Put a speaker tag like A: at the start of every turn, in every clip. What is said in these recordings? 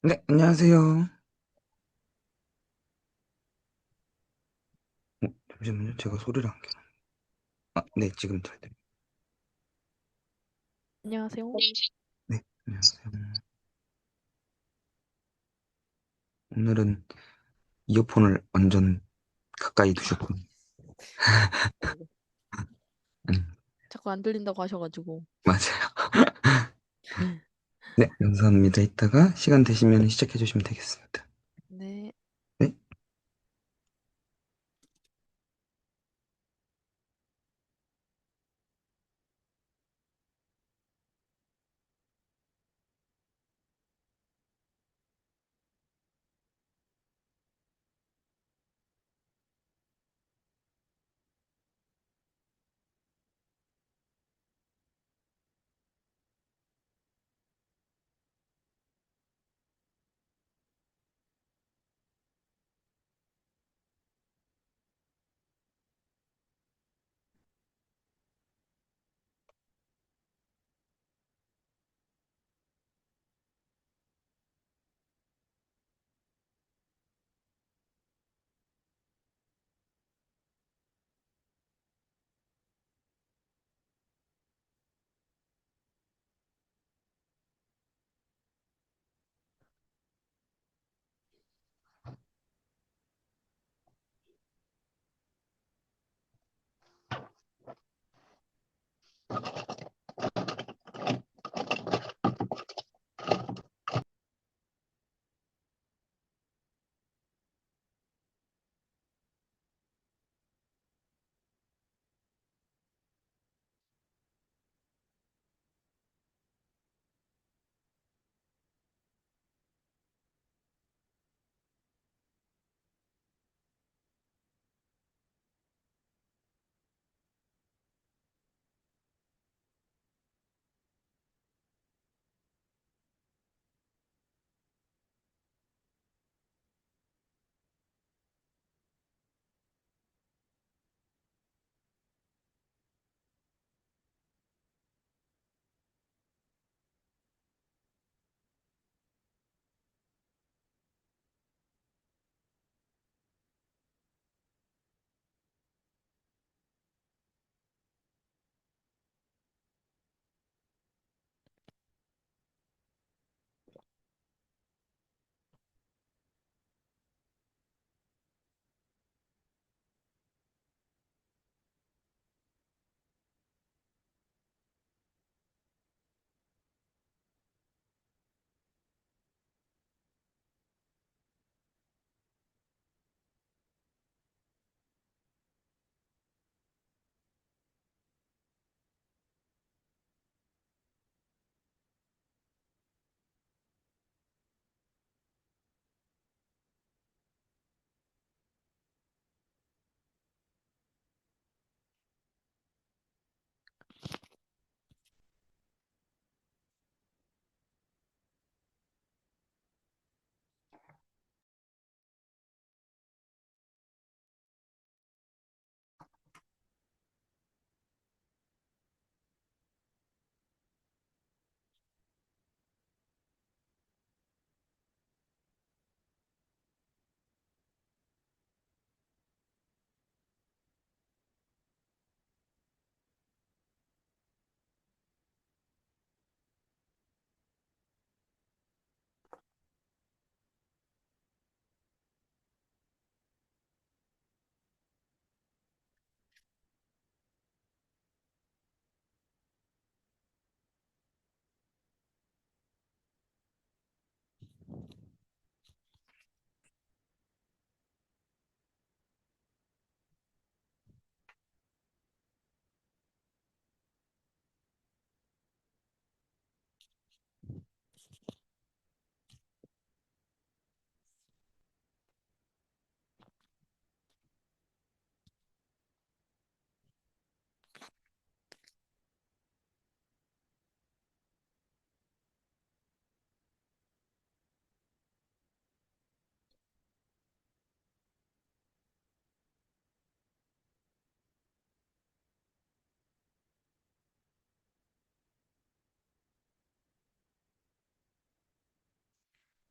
A: 네, 안녕하세요. 잠시만요. 제가 소리를 안 켜놨. 네, 지금 잘 들려요.
B: 안녕하세요.
A: 네, 안녕하세요. 오늘은 이어폰을 완전 가까이 두셨고,
B: 네네.
A: 음,
B: 자꾸 안 들린다고 하셔가지고.
A: 맞아요. 네, 감사합니다. 이따가 시간 되시면 시작해 주시면 되겠습니다.
B: 네.
A: 네,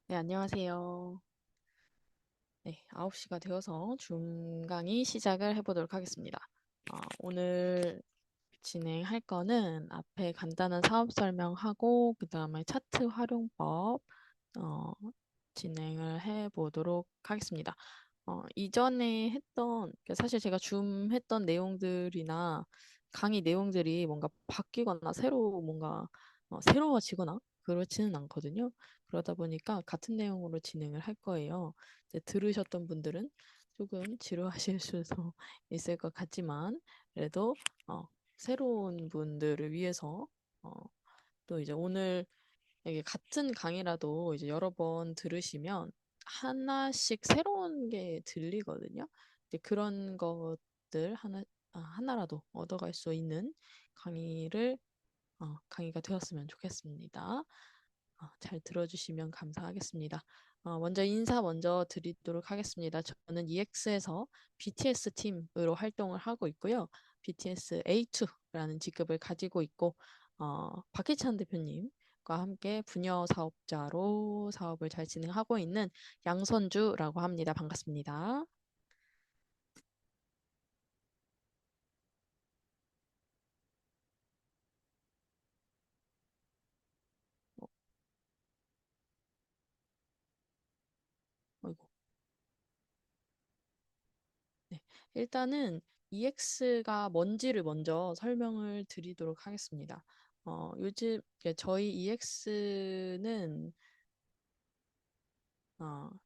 B: 네, 안녕하세요. 네, 9시가 되어서 줌 강의 시작을 해보도록 하겠습니다. 오늘 진행할 거는 앞에 간단한 사업 설명하고, 그 다음에 차트 활용법, 어, 진행을 해보도록 하겠습니다. 이전에 했던, 사실 제가 줌 했던 내용들이나 강의 내용들이 뭔가 바뀌거나 새로 뭔가 새로워지거나 그렇지는 않거든요. 그러다 보니까 같은 내용으로 진행을 할 거예요. 이제 들으셨던 분들은 조금 지루하실 수도 있을 것 같지만, 그래도 새로운 분들을 위해서 어, 또 이제 오늘 이게 같은 강의라도 이제 여러 번 들으시면 하나씩 새로운 게 들리거든요. 이제 그런 것들 하나라도 얻어갈 수 있는 강의를 강의가 되었으면 좋겠습니다. 잘 들어주시면 감사하겠습니다. 먼저 인사 먼저 드리도록 하겠습니다. 저는 EX에서 BTS 팀으로 활동을 하고 있고요. BTS A2라는 직급을 가지고 있고, 박희찬 대표님과 함께 부녀 사업자로 사업을 잘 진행하고 있는 양선주라고 합니다. 반갑습니다. 어, 어이구. 네. 일단은 EX가 뭔지를 먼저 설명을 드리도록 하겠습니다. 요즘 저희 EX는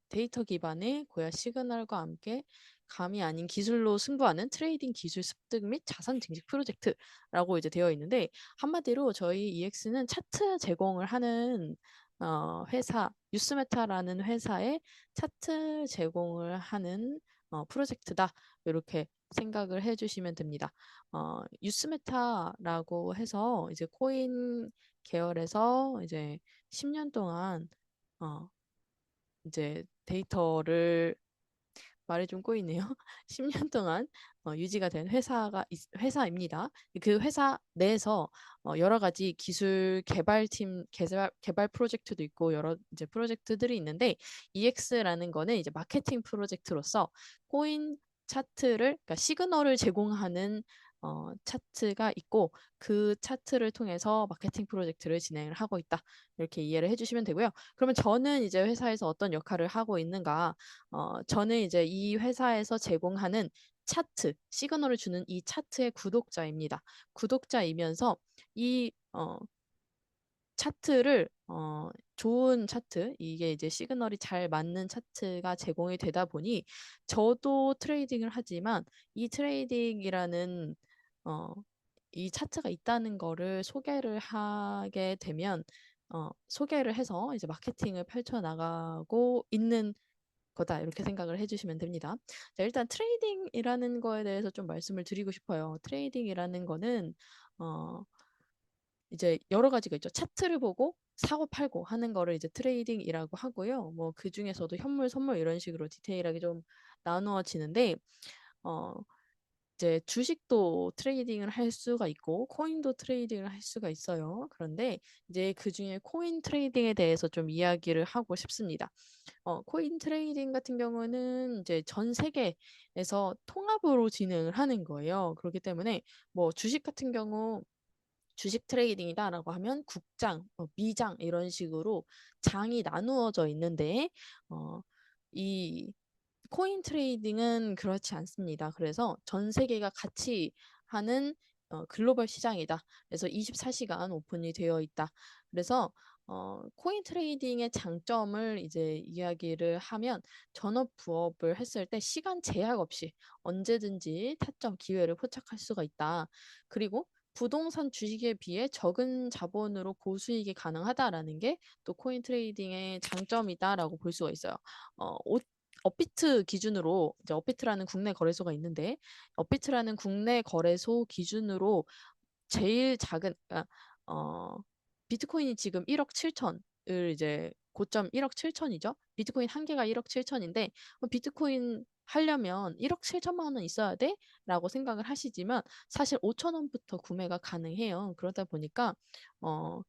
B: 데이터 기반의 고야 시그널과 함께 감이 아닌 기술로 승부하는 트레이딩 기술 습득 및 자산 증식 프로젝트라고 이제 되어 있는데, 한마디로 저희 EX는 차트 제공을 하는 회사, 뉴스메타라는 회사에 차트 제공을 하는 프로젝트다. 이렇게 생각을 해주시면 됩니다. 뉴스메타라고 해서 이제 코인 계열에서 이제 10년 동안 어, 이제 데이터를 말이 좀 꼬이네요. 10년 동안 유지가 된 회사입니다. 그 회사 내에서 여러 가지 기술 개발팀, 개발 프로젝트도 있고 여러 이제 프로젝트들이 있는데, EX라는 거는 이제 마케팅 프로젝트로서 코인 차트를, 그러니까 시그널을 제공하는 차트가 있고, 그 차트를 통해서 마케팅 프로젝트를 진행을 하고 있다. 이렇게 이해를 해주시면 되고요. 그러면 저는 이제 회사에서 어떤 역할을 하고 있는가? 저는 이제 이 회사에서 제공하는 차트, 시그널을 주는 이 차트의 구독자입니다. 구독자이면서 이 차트를 좋은 차트, 이게 이제 시그널이 잘 맞는 차트가 제공이 되다 보니 저도 트레이딩을 하지만 이 트레이딩이라는 어, 이 차트가 있다는 거를 소개를 하게 되면 소개를 해서 이제 마케팅을 펼쳐 나가고 있는 거다, 이렇게 생각을 해주시면 됩니다. 자, 일단 트레이딩이라는 거에 대해서 좀 말씀을 드리고 싶어요. 트레이딩이라는 거는 어, 이제 여러 가지가 있죠. 차트를 보고 사고 팔고 하는 거를 이제 트레이딩이라고 하고요. 뭐 그 중에서도 현물, 선물 이런 식으로 디테일하게 좀 나누어지는데, 어, 이제 주식도 트레이딩을 할 수가 있고 코인도 트레이딩을 할 수가 있어요. 그런데 이제 그 중에 코인 트레이딩에 대해서 좀 이야기를 하고 싶습니다. 코인 트레이딩 같은 경우는 이제 전 세계에서 통합으로 진행을 하는 거예요. 그렇기 때문에 뭐 주식 같은 경우 주식 트레이딩이다라고 하면 국장, 미장 이런 식으로 장이 나누어져 있는데, 어, 이 코인 트레이딩은 그렇지 않습니다. 그래서 전 세계가 같이 하는 글로벌 시장이다. 그래서 24시간 오픈이 되어 있다. 그래서 코인 트레이딩의 장점을 이제 이야기를 하면, 전업 부업을 했을 때 시간 제약 없이 언제든지 타점 기회를 포착할 수가 있다. 그리고 부동산 주식에 비해 적은 자본으로 고수익이 가능하다라는 게 또 코인 트레이딩의 장점이다라고 볼 수가 있어요. 어, 업비트 기준으로, 이제 업비트라는 국내 거래소가 있는데, 업비트라는 국내 거래소 기준으로 제일 작은, 그러니까 어 비트코인이 지금 1억 7천을 이제 고점 1억 7천이죠. 비트코인 한 개가 1억 7천인데 비트코인 하려면 1억 7천만 원 있어야 돼? 라고 생각을 하시지만 사실 5천 원부터 구매가 가능해요. 그러다 보니까 어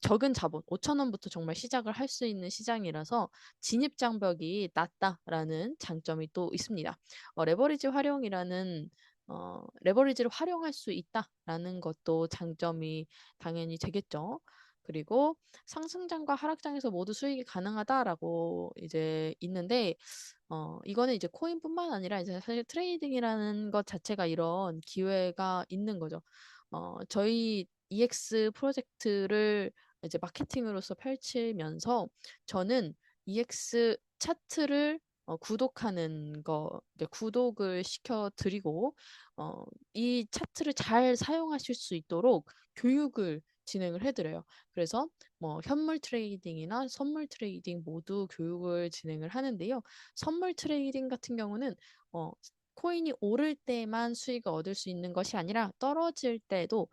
B: 적은 자본, 5천 원부터 정말 시작을 할 수 있는 시장이라서 진입 장벽이 낮다라는 장점이 또 있습니다. 레버리지 활용이라는 레버리지를 활용할 수 있다라는 것도 장점이 당연히 되겠죠. 그리고 상승장과 하락장에서 모두 수익이 가능하다라고 이제 있는데, 이거는 이제 코인뿐만 아니라 이제 사실 트레이딩이라는 것 자체가 이런 기회가 있는 거죠. 저희 EX 프로젝트를 이제 마케팅으로서 펼치면서 저는 EX 차트를 구독하는 거, 이제 구독을 시켜드리고, 이 차트를 잘 사용하실 수 있도록 교육을 진행을 해드려요. 그래서 뭐 현물 트레이딩이나 선물 트레이딩 모두 교육을 진행을 하는데요. 선물 트레이딩 같은 경우는 어, 코인이 오를 때만 수익을 얻을 수 있는 것이 아니라 떨어질 때도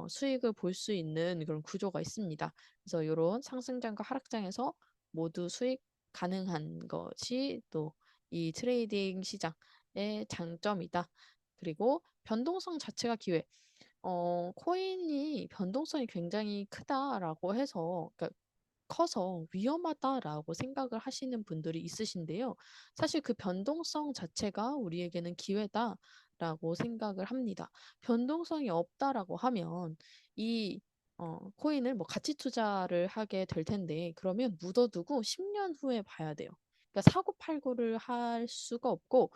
B: 수익을 볼 수 있는 그런 구조가 있습니다. 그래서 이런 상승장과 하락장에서 모두 수익 가능한 것이 또 이 트레이딩 시장의 장점이다. 그리고 변동성 자체가 기회. 코인이 변동성이 굉장히 크다라고 해서, 그러니까 커서 위험하다라고 생각을 하시는 분들이 있으신데요. 사실 그 변동성 자체가 우리에게는 기회다라고 생각을 합니다. 변동성이 없다라고 하면 이 코인을 뭐 가치 투자를 하게 될 텐데 그러면 묻어두고 10년 후에 봐야 돼요. 그러니까 사고 팔고를 할 수가 없고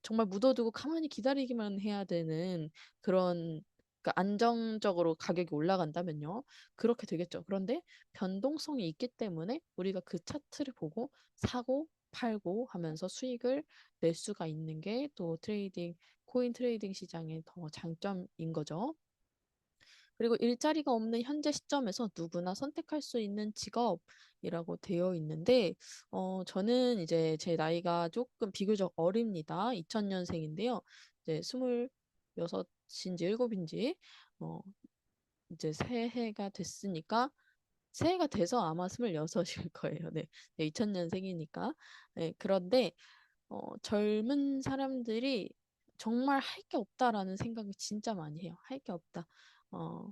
B: 정말 묻어두고 가만히 기다리기만 해야 되는 그런, 그러니까 안정적으로 가격이 올라간다면요. 그렇게 되겠죠. 그런데 변동성이 있기 때문에 우리가 그 차트를 보고 사고 팔고 하면서 수익을 낼 수가 있는 게 또 트레이딩, 코인 트레이딩 시장의 더 장점인 거죠. 그리고 일자리가 없는 현재 시점에서 누구나 선택할 수 있는 직업이라고 되어 있는데, 저는 이제 제 나이가 조금 비교적 어립니다. 2000년생인데요. 이제 26인지 7인지, 어, 이제 새해가 됐으니까, 새해가 돼서 아마 26일 거예요. 네. 네, 2000년생이니까. 네, 그런데, 젊은 사람들이 정말 할 게 없다라는 생각을 진짜 많이 해요. 할 게 없다. 어,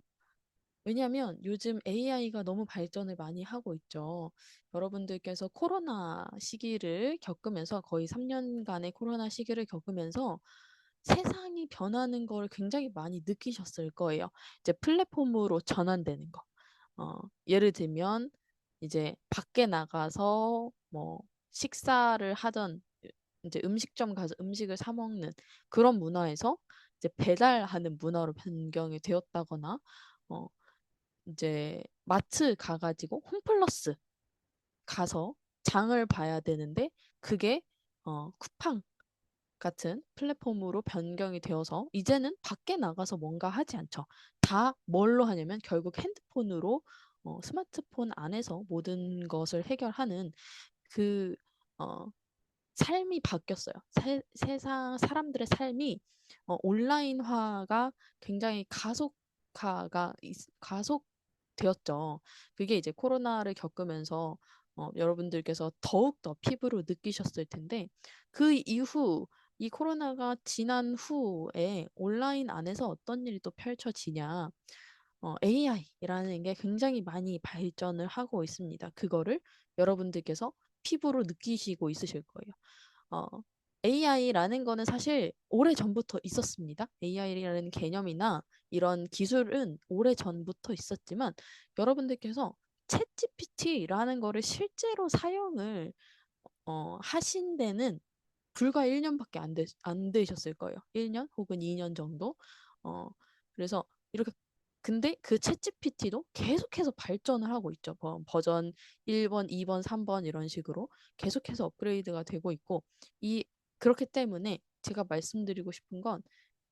B: 왜냐하면 요즘 AI가 너무 발전을 많이 하고 있죠. 여러분들께서 코로나 시기를 겪으면서 거의 3년간의 코로나 시기를 겪으면서 세상이 변하는 걸 굉장히 많이 느끼셨을 거예요. 이제 플랫폼으로 전환되는 거. 예를 들면 이제 밖에 나가서 뭐 식사를 하던 이제 음식점 가서 음식을 사 먹는 그런 문화에서 이제 배달하는 문화로 변경이 되었다거나 어, 이제 마트 가가지고 홈플러스 가서 장을 봐야 되는데 그게 쿠팡 같은 플랫폼으로 변경이 되어서 이제는 밖에 나가서 뭔가 하지 않죠. 다 뭘로 하냐면 결국 핸드폰으로 스마트폰 안에서 모든 것을 해결하는 그 어, 삶이 바뀌었어요. 세상 사람들의 삶이 온라인화가 굉장히 가속되었죠. 그게 이제 코로나를 겪으면서 여러분들께서 더욱더 피부로 느끼셨을 텐데 그 이후 이 코로나가 지난 후에 온라인 안에서 어떤 일이 또 펼쳐지냐. AI라는 게 굉장히 많이 발전을 하고 있습니다. 그거를 여러분들께서 피부로 느끼시고 있으실 거예요. AI라는 거는 사실 오래 전부터 있었습니다. AI라는 개념이나 이런 기술은 오래 전부터 있었지만 여러분들께서 챗GPT라는 거를 실제로 사용을 하신 데는 불과 1년밖에 안 되셨을 거예요. 1년 혹은 2년 정도. 어, 그래서 이렇게 근데 그 챗GPT도 계속해서 발전을 하고 있죠. 버전 1번, 2번, 3번 이런 식으로 계속해서 업그레이드가 되고 있고 이 그렇기 때문에 제가 말씀드리고 싶은 건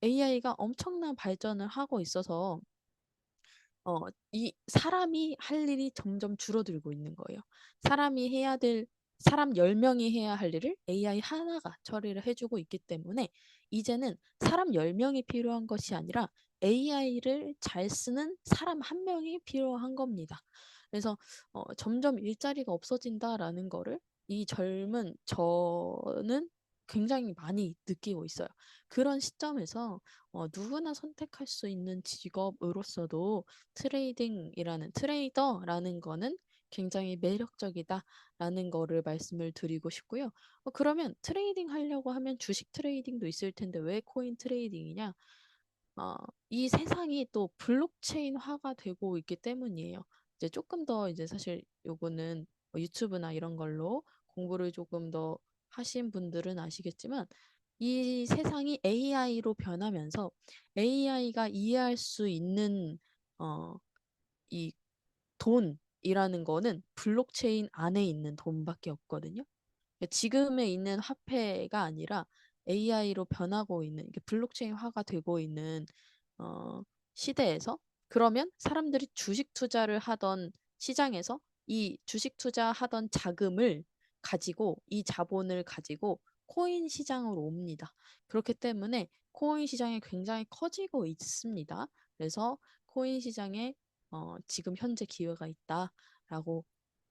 B: AI가 엄청난 발전을 하고 있어서 이 사람이 할 일이 점점 줄어들고 있는 거예요. 사람이 해야 될, 사람 10명이 해야 할 일을 AI 하나가 처리를 해주고 있기 때문에 이제는 사람 10명이 필요한 것이 아니라 AI를 잘 쓰는 사람 1명이 필요한 겁니다. 그래서 점점 일자리가 없어진다라는 거를 이 젊은 저는 굉장히 많이 느끼고 있어요. 그런 시점에서 누구나 선택할 수 있는 직업으로서도 트레이더라는 거는 굉장히 매력적이다라는 거를 말씀을 드리고 싶고요. 그러면 트레이딩 하려고 하면 주식 트레이딩도 있을 텐데 왜 코인 트레이딩이냐? 어, 이 세상이 또 블록체인화가 되고 있기 때문이에요. 이제 조금 더 이제 사실 요거는 뭐 유튜브나 이런 걸로 공부를 조금 더 하신 분들은 아시겠지만 이 세상이 AI로 변하면서 AI가 이해할 수 있는 어, 이 돈이라는 거는 블록체인 안에 있는 돈밖에 없거든요. 지금에 있는 화폐가 아니라 AI로 변하고 있는 이게 블록체인화가 되고 있는 어, 시대에서 그러면 사람들이 주식 투자를 하던 시장에서 이 주식 투자하던 자금을 가지고 이 자본을 가지고 코인 시장으로 옵니다. 그렇기 때문에 코인 시장이 굉장히 커지고 있습니다. 그래서 코인 시장에 지금 현재 기회가 있다라고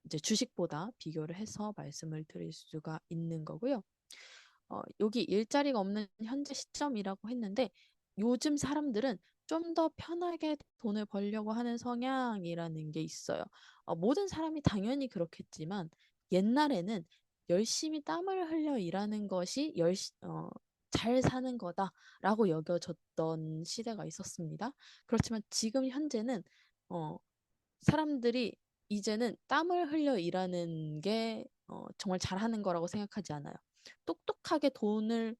B: 이제 주식보다 비교를 해서 말씀을 드릴 수가 있는 거고요. 여기 일자리가 없는 현재 시점이라고 했는데 요즘 사람들은 좀 더 편하게 돈을 벌려고 하는 성향이라는 게 있어요. 모든 사람이 당연히 그렇겠지만 옛날에는 열심히 땀을 흘려 일하는 것이 잘 사는 거다라고 여겨졌던 시대가 있었습니다. 그렇지만 지금 현재는 어, 사람들이 이제는 땀을 흘려 일하는 게 정말 잘하는 거라고 생각하지 않아요. 똑똑하게 돈을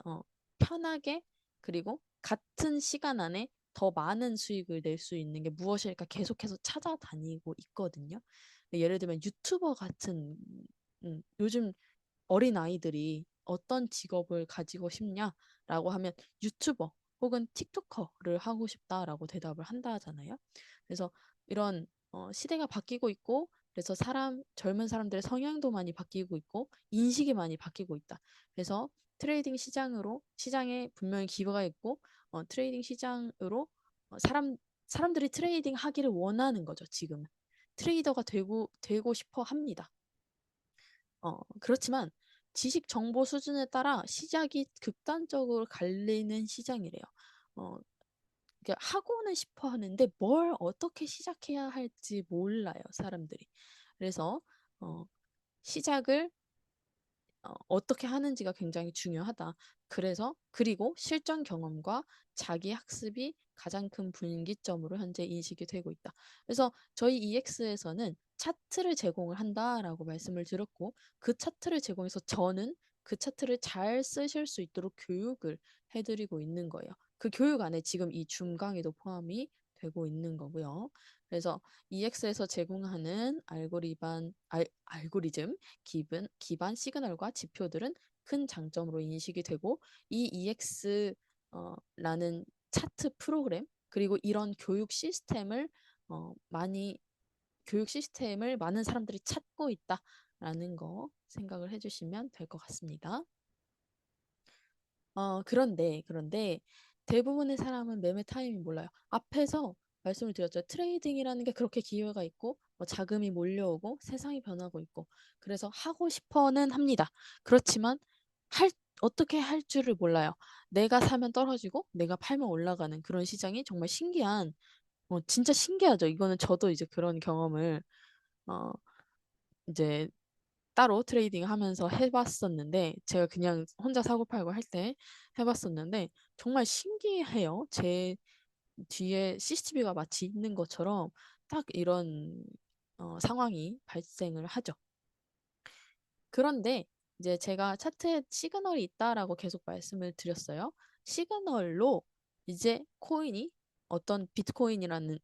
B: 어, 편하게 그리고 같은 시간 안에 더 많은 수익을 낼 수 있는 게 무엇일까 계속해서 찾아다니고 있거든요. 예를 들면 유튜버 같은 요즘 어린 아이들이 어떤 직업을 가지고 싶냐라고 하면 유튜버 혹은 틱토커를 하고 싶다라고 대답을 한다 하잖아요. 그래서 이런 시대가 바뀌고 있고 그래서 젊은 사람들의 성향도 많이 바뀌고 있고 인식이 많이 바뀌고 있다. 그래서 트레이딩 시장에 분명히 기회가 있고 트레이딩 시장으로 사람들이 트레이딩 하기를 원하는 거죠, 지금은. 트레이더가 되고 싶어 합니다. 그렇지만 지식 정보 수준에 따라 시작이 극단적으로 갈리는 시장이래요. 어, 하고는 싶어 하는데 뭘 어떻게 시작해야 할지 몰라요, 사람들이. 그래서 어, 시작을 어떻게 하는지가 굉장히 중요하다. 그리고 실전 경험과 자기 학습이 가장 큰 분기점으로 현재 인식이 되고 있다. 그래서 저희 EX에서는 차트를 제공을 한다라고 말씀을 드렸고, 그 차트를 제공해서 저는 그 차트를 잘 쓰실 수 있도록 교육을 해드리고 있는 거예요. 그 교육 안에 지금 이 줌 강의도 포함이 되고 있는 거고요. 그래서 EX에서 제공하는 알고리즘, 기반 시그널과 지표들은 큰 장점으로 인식이 되고 이 EX라는 차트 프로그램 그리고 이런 교육 시스템을 많은 사람들이 찾고 있다라는 거 생각을 해주시면 될 것 같습니다. 그런데 대부분의 사람은 매매 타이밍 몰라요. 앞에서 말씀을 드렸죠. 트레이딩이라는 게 그렇게 기회가 있고 자금이 몰려오고 세상이 변하고 있고 그래서 하고 싶어는 합니다. 그렇지만 할 어떻게 할 줄을 몰라요. 내가 사면 떨어지고 내가 팔면 올라가는 그런 시장이 정말 진짜 신기하죠. 이거는 저도 이제 그런 경험을 어, 이제 따로 트레이딩 하면서 해봤었는데 제가 그냥 혼자 사고 팔고 할 때 해봤었는데 정말 신기해요. 제 뒤에 CCTV가 마치 있는 것처럼 딱 이런 상황이 발생을 하죠. 그런데 이제 제가 차트에 시그널이 있다라고 계속 말씀을 드렸어요. 시그널로 이제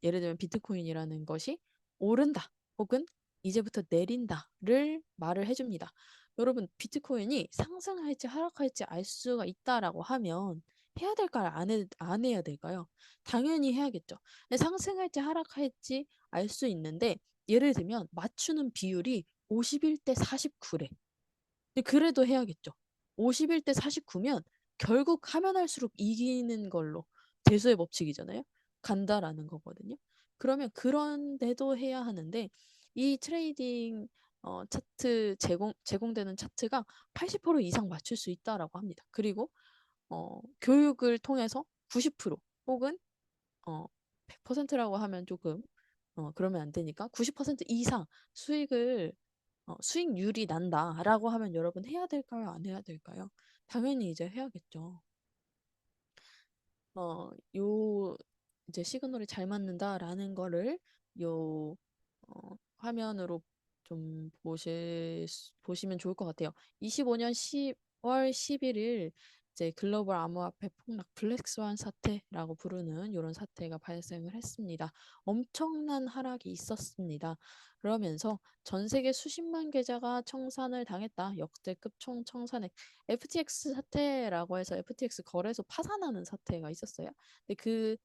B: 예를 들면 비트코인이라는 것이 오른다 혹은 이제부터 내린다를 말을 해줍니다. 여러분, 비트코인이 상승할지 하락할지 알 수가 있다라고 하면 해야 될까요? 안 해야 될까요? 당연히 해야겠죠. 근데 상승할지 하락할지 알 수 있는데 예를 들면 맞추는 비율이 51대 49래. 근데 그래도 해야겠죠. 51대 49면 결국 하면 할수록 이기는 걸로 대수의 법칙이잖아요. 간다라는 거거든요. 그러면 그런데도 해야 하는데 이 트레이딩 차트 제공되는 차트가 80% 이상 맞출 수 있다라고 합니다. 그리고 교육을 통해서 90% 혹은 100%라고 하면 조금 그러면 안 되니까 90% 이상 수익을 수익률이 난다라고 하면 여러분 해야 될까요? 안 해야 될까요? 당연히 이제 해야겠죠. 요 이제 시그널이 잘 맞는다라는 거를 요 화면으로 좀 보시면 좋을 것 같아요. 25년 10월 11일 이제 글로벌 암호화폐 폭락 블랙스완 사태라고 부르는 이런 사태가 발생을 했습니다. 엄청난 하락이 있었습니다. 그러면서 전 세계 수십만 계좌가 청산을 당했다. 역대급 총 청산액 FTX 사태라고 해서 FTX 거래소 파산하는 사태가 있었어요. 근데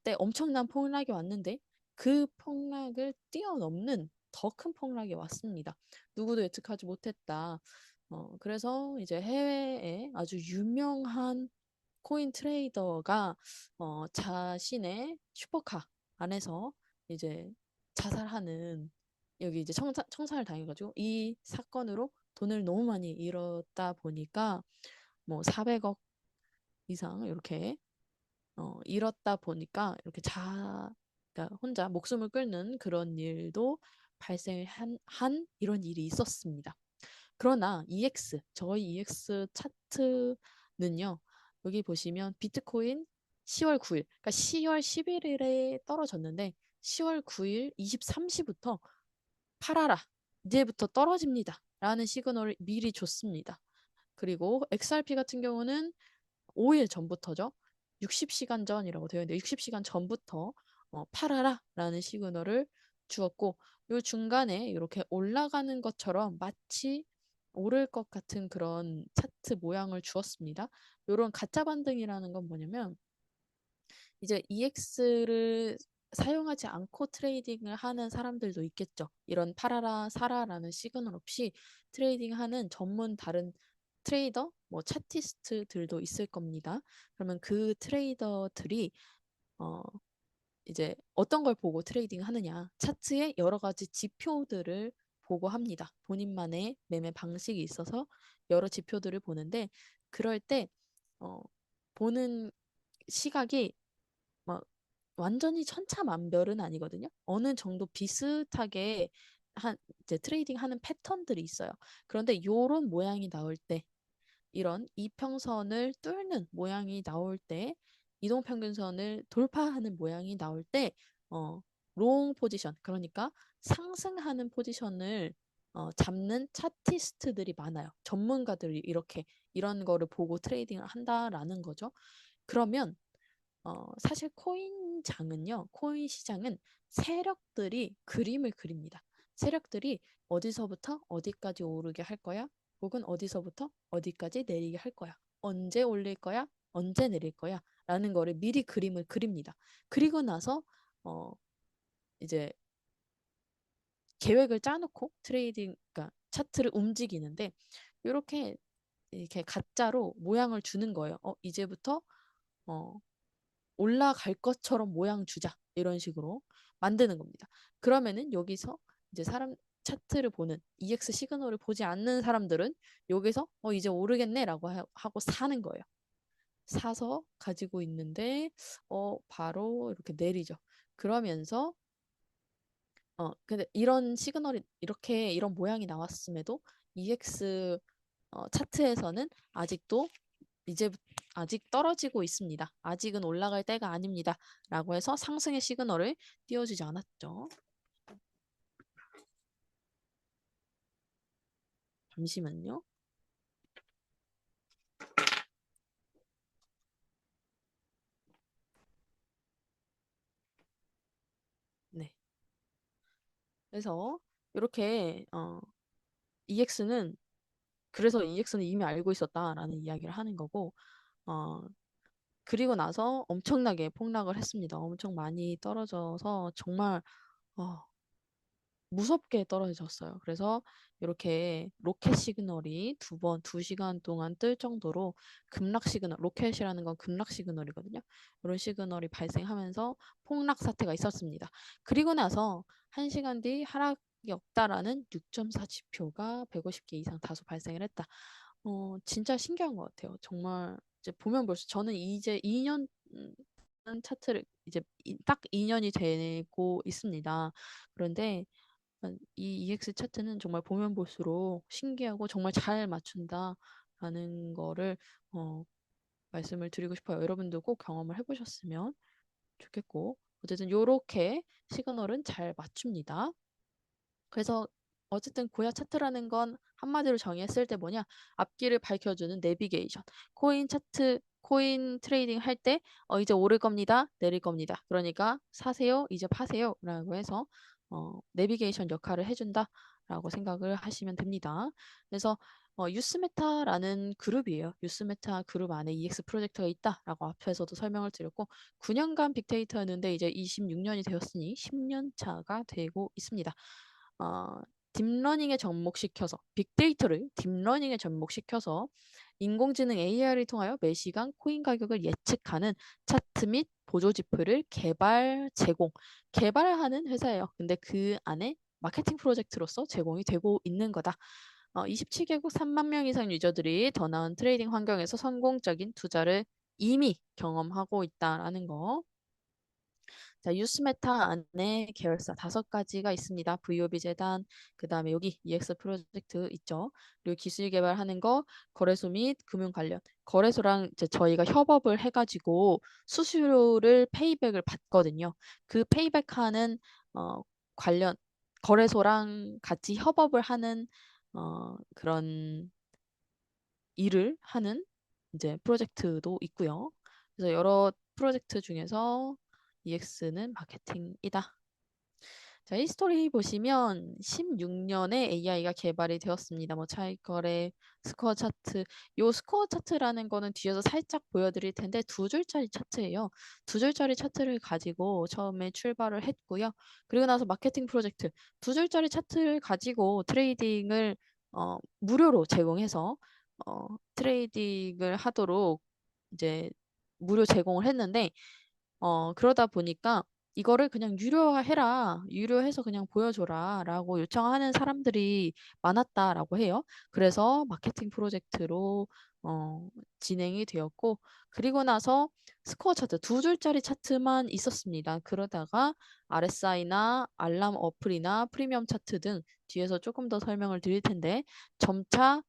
B: 때 엄청난 폭락이 왔는데 그 폭락을 뛰어넘는 더 큰 폭락이 왔습니다. 누구도 예측하지 못했다. 그래서 이제 해외에 아주 유명한 코인 트레이더가 자신의 슈퍼카 안에서 이제 자살하는 여기 이제 청산을 당해가지고 이 사건으로 돈을 너무 많이 잃었다 보니까 뭐 400억 이상 이렇게 잃었다 보니까 이렇게 그러니까 혼자 목숨을 끊는 그런 일도 발생을 한 이런 일이 있었습니다. 그러나 저희 EX 차트는요. 여기 보시면 비트코인 10월 9일, 그러니까 10월 11일에 떨어졌는데 10월 9일 23시부터 팔아라. 이제부터 떨어집니다. 라는 시그널을 미리 줬습니다. 그리고 XRP 같은 경우는 5일 전부터죠. 60시간 전이라고 되어 있는데 60시간 전부터 팔아라 라는 시그널을 주었고 요 중간에 이렇게 올라가는 것처럼 마치 오를 것 같은 그런 차트 모양을 주었습니다. 요런 가짜 반등이라는 건 뭐냐면 이제 EX를 사용하지 않고 트레이딩을 하는 사람들도 있겠죠. 이런 팔아라, 사라라는 시그널 없이 트레이딩하는 전문 다른 트레이더, 뭐 차티스트들도 있을 겁니다. 그러면 그 트레이더들이 어, 이제 어떤 걸 보고 트레이딩 하느냐. 차트의 여러 가지 지표들을 보고 합니다. 본인만의 매매 방식이 있어서 여러 지표들을 보는데 그럴 때 어, 보는 시각이 막 완전히 천차만별은 아니거든요. 어느 정도 비슷하게 이제 트레이딩 하는 패턴들이 있어요. 그런데 요런 모양이 나올 때, 이런 이평선을 뚫는 모양이 나올 때, 이동평균선을 돌파하는 모양이 나올 때, 어, 롱 포지션, 그러니까 상승하는 포지션을 잡는 차티스트들이 많아요. 전문가들이 이렇게 이런 거를 보고 트레이딩을 한다라는 거죠. 그러면 사실 코인 시장은 세력들이 그림을 그립니다. 세력들이 어디서부터 어디까지 오르게 할 거야? 혹은 어디서부터 어디까지 내리게 할 거야? 언제 올릴 거야? 언제 내릴 거야? 라는 거를 미리 그림을 그립니다. 그리고 나서, 어, 이제 계획을 짜놓고 그러니까 차트를 움직이는데, 이렇게 가짜로 모양을 주는 거예요. 이제부터, 어, 올라갈 것처럼 모양 주자. 이런 식으로 만드는 겁니다. 그러면은 여기서 이제 차트를 보는 EX 시그널을 보지 않는 사람들은 여기서 이제 오르겠네라고 하고 사는 거예요. 사서 가지고 있는데 바로 이렇게 내리죠. 그러면서 근데 이런 시그널이 이렇게 이런 모양이 나왔음에도 EX 차트에서는 아직도 이제 아직 떨어지고 있습니다. 아직은 올라갈 때가 아닙니다. 라고 해서 상승의 시그널을 띄워주지 않았죠. 잠시만요. 네. 그래서 이렇게 EX는 그래서 EX는 이미 알고 있었다라는 이야기를 하는 거고 어, 그리고 나서 엄청나게 폭락을 했습니다. 엄청 많이 떨어져서 정말 어, 무섭게 떨어졌어요. 그래서 이렇게 로켓 시그널이 2시간 동안 뜰 정도로 급락 시그널, 로켓이라는 건 급락 시그널이거든요. 이런 시그널이 발생하면서 폭락 사태가 있었습니다. 그리고 나서 1시간 뒤 하락 없다라는 6.4 지표가 150개 이상 다수 발생을 했다. 진짜 신기한 것 같아요. 정말 이제 보면 볼수록 저는 이제 2년 차트를 이제 딱 2년이 되고 있습니다. 그런데 이 EX 차트는 정말 보면 볼수록 신기하고 정말 잘 맞춘다라는 거를 어, 말씀을 드리고 싶어요. 여러분도 꼭 경험을 해보셨으면 좋겠고 어쨌든 요렇게 시그널은 잘 맞춥니다. 그래서 어쨌든 고야 차트라는 건 한마디로 정의했을 때 뭐냐? 앞길을 밝혀주는 내비게이션. 코인 차트, 코인 트레이딩 할 때, 이제 오를 겁니다. 내릴 겁니다. 그러니까 사세요. 이제 파세요. 라고 해서, 내비게이션 역할을 해준다라고 생각을 하시면 됩니다. 그래서, 유스메타라는 그룹이에요. 유스메타 그룹 안에 EX 프로젝트가 있다라고 앞에서도 설명을 드렸고, 9년간 빅데이터였는데 이제 26년이 되었으니 10년 차가 되고 있습니다. 어, 딥러닝에 접목시켜서 빅데이터를 딥러닝에 접목시켜서 인공지능 AI를 통하여 매시간 코인 가격을 예측하는 차트 및 보조 지표를 개발하는 회사예요. 근데 그 안에 마케팅 프로젝트로서 제공이 되고 있는 거다. 27개국 3만 명 이상 유저들이 더 나은 트레이딩 환경에서 성공적인 투자를 이미 경험하고 있다라는 거. 자, 유스메타 안에 계열사 5가지가 있습니다. VOB 재단, 그 다음에 여기 EX 프로젝트 있죠. 그리고 기술 개발하는 거, 거래소 및 금융 관련. 거래소랑 이제 저희가 협업을 해가지고 수수료를 페이백을 받거든요. 그 페이백하는 관련 거래소랑 같이 협업을 하는 그런 일을 하는 이제 프로젝트도 있고요. 그래서 여러 프로젝트 중에서 EX는 마케팅이다. 자, 히스토리 보시면 16년에 AI가 개발이 되었습니다. 뭐 차익거래, 스코어 차트. 요 스코어 차트라는 거는 뒤에서 살짝 보여드릴 텐데 2줄짜리 차트예요. 2줄짜리 차트를 가지고 처음에 출발을 했고요. 그리고 나서 마케팅 프로젝트 2줄짜리 차트를 가지고 트레이딩을 무료로 제공해서 트레이딩을 하도록 이제 무료 제공을 했는데 그러다 보니까 이거를 그냥 유료화해라. 유료해서 그냥 보여줘라. 라고 요청하는 사람들이 많았다라고 해요. 그래서 마케팅 프로젝트로 진행이 되었고, 그리고 나서 스코어 차트, 2줄짜리 차트만 있었습니다. 그러다가 RSI나 알람 어플이나 프리미엄 차트 등 뒤에서 조금 더 설명을 드릴 텐데, 점차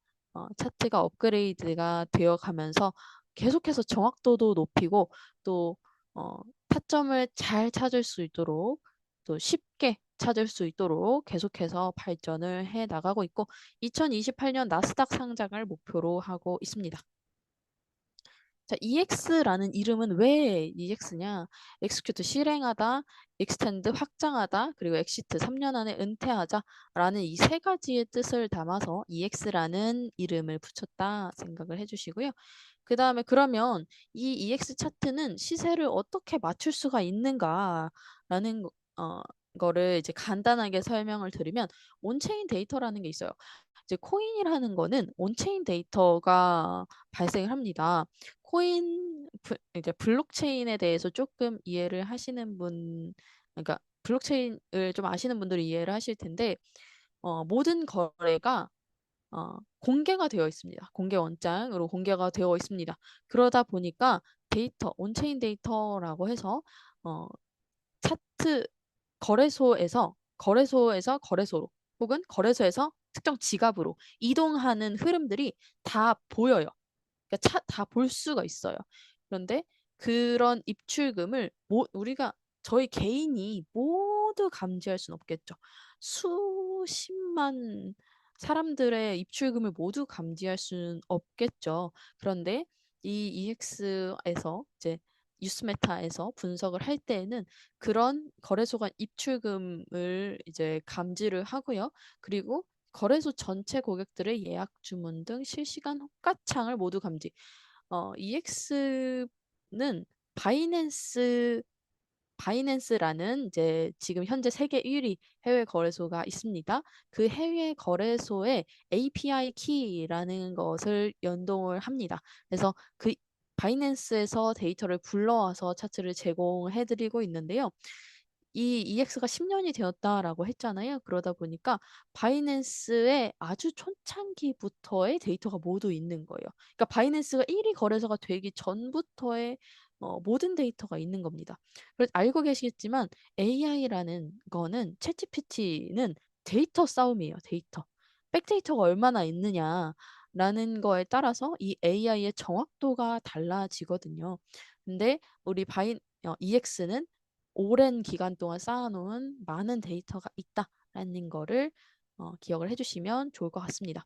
B: 차트가 업그레이드가 되어 가면서 계속해서 정확도도 높이고, 또 타점을 잘 찾을 수 있도록 또 쉽게 찾을 수 있도록 계속해서 발전을 해 나가고 있고 2028년 나스닥 상장을 목표로 하고 있습니다. 자, EX라는 이름은 왜 EX냐? execute 실행하다, extend 확장하다, 그리고 exit 3년 안에 은퇴하자라는 이 3가지의 뜻을 담아서 EX라는 이름을 붙였다 생각을 해주시고요. 그 다음에 그러면 이 EX 차트는 시세를 어떻게 맞출 수가 있는가라는 거를 이제 간단하게 설명을 드리면 온체인 데이터라는 게 있어요. 이제 코인이라는 거는 온체인 데이터가 발생을 합니다. 이제 블록체인에 대해서 조금 이해를 하시는 분, 그러니까 블록체인을 좀 아시는 분들이 이해를 하실 텐데, 모든 거래가 공개가 되어 있습니다. 공개 원장으로 공개가 되어 있습니다. 그러다 보니까 온체인 데이터라고 해서 어, 차트 거래소에서 거래소로 혹은 거래소에서 특정 지갑으로 이동하는 흐름들이 다 보여요. 그러니까 다 볼 수가 있어요. 그런데 그런 입출금을 우리가 저희 개인이 모두 감지할 수는 없겠죠. 수십만 사람들의 입출금을 모두 감지할 수는 없겠죠. 그런데 이 EX에서 이제 유스메타에서 분석을 할 때에는 그런 거래소 간 입출금을 이제 감지를 하고요. 그리고 거래소 전체 고객들의 예약 주문 등 실시간 호가창을 모두 감지. EX는 바이낸스라는 이제 지금 현재 세계 1위 해외 거래소가 있습니다. 그 해외 거래소에 API 키라는 것을 연동을 합니다. 그래서 그 바이낸스에서 데이터를 불러와서 차트를 제공해드리고 있는데요. 이 EX가 10년이 되었다라고 했잖아요. 그러다 보니까 바이낸스의 아주 초창기부터의 데이터가 모두 있는 거예요. 그러니까 바이낸스가 1위 거래소가 되기 전부터의 모든 데이터가 있는 겁니다. 그래서 알고 계시겠지만 AI라는 거는 챗GPT는 데이터 싸움이에요. 데이터. 백데이터가 얼마나 있느냐라는 거에 따라서 이 AI의 정확도가 달라지거든요. 근데 우리 EX는 오랜 기간 동안 쌓아놓은 많은 데이터가 있다라는 거를 기억을 해주시면 좋을 것 같습니다.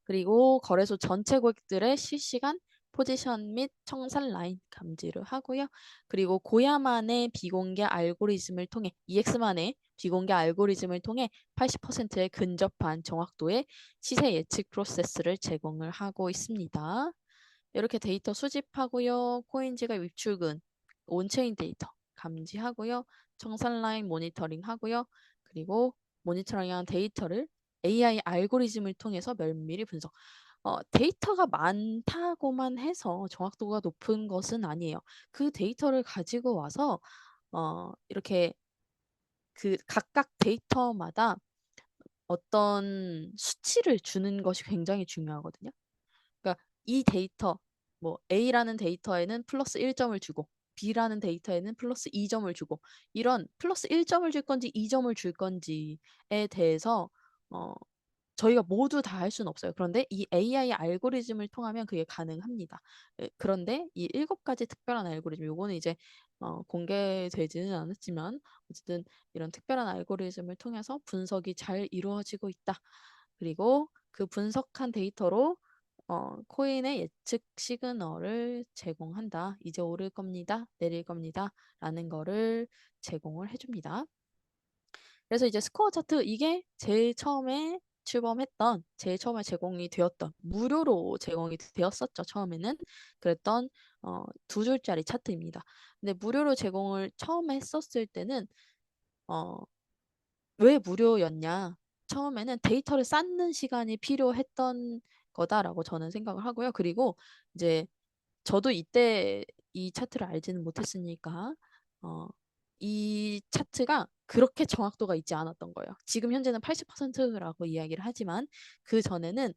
B: 그리고 거래소 전체 고객들의 실시간 포지션 및 청산 라인 감지를 하고요. 그리고 고야만의 비공개 알고리즘을 통해 EX만의 비공개 알고리즘을 통해 80%의 근접한 정확도의 시세 예측 프로세스를 제공을 하고 있습니다. 이렇게 데이터 수집하고요. 코인지가 입출금, 온체인 데이터 감지하고요. 청산 라인 모니터링 하고요. 그리고 모니터링한 데이터를 AI 알고리즘을 통해서 면밀히 분석. 데이터가 많다고만 해서 정확도가 높은 것은 아니에요. 그 데이터를 가지고 와서 이렇게 그 각각 데이터마다 어떤 수치를 주는 것이 굉장히 중요하거든요. 그러니까 이 데이터, 뭐 A라는 데이터에는 플러스 1점을 주고 B라는 데이터에는 플러스 2점을 주고 이런 플러스 1점을 줄 건지 2점을 줄 건지에 대해서 어, 저희가 모두 다 할 수는 없어요. 그런데 이 AI 알고리즘을 통하면 그게 가능합니다. 그런데 이 7가지 특별한 알고리즘, 요거는 이제 공개되지는 않았지만 어쨌든 이런 특별한 알고리즘을 통해서 분석이 잘 이루어지고 있다. 그리고 그 분석한 데이터로 코인의 예측 시그널을 제공한다. 이제 오를 겁니다. 내릴 겁니다. 라는 거를 제공을 해줍니다. 그래서 이제 스코어 차트 이게 제일 처음에 제공이 되었던 무료로 제공이 되었었죠. 처음에는 그랬던 2줄짜리 차트입니다. 근데 무료로 제공을 처음에 했었을 때는 어, 왜 무료였냐? 처음에는 데이터를 쌓는 시간이 필요했던 거다라고 저는 생각을 하고요. 그리고 이제 저도 이때 이 차트를 알지는 못했으니까 어, 이 차트가 그렇게 정확도가 있지 않았던 거예요. 지금 현재는 80%라고 이야기를 하지만 그 전에는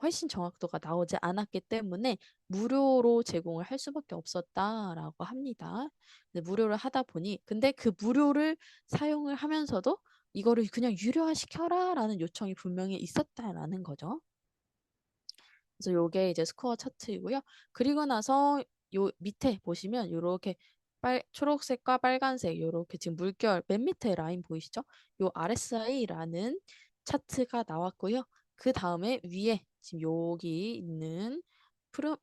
B: 훨씬 정확도가 나오지 않았기 때문에 무료로 제공을 할 수밖에 없었다라고 합니다. 근데 무료를 하다 보니 근데 그 무료를 사용을 하면서도 이거를 그냥 유료화 시켜라라는 요청이 분명히 있었다라는 거죠. 그래서 요게 이제 스코어 차트이고요. 그리고 나서 요 밑에 보시면 요렇게 초록색과 빨간색 요렇게 지금 물결 맨 밑에 라인 보이시죠? 요 RSI라는 차트가 나왔고요. 그 다음에 위에 지금 여기 있는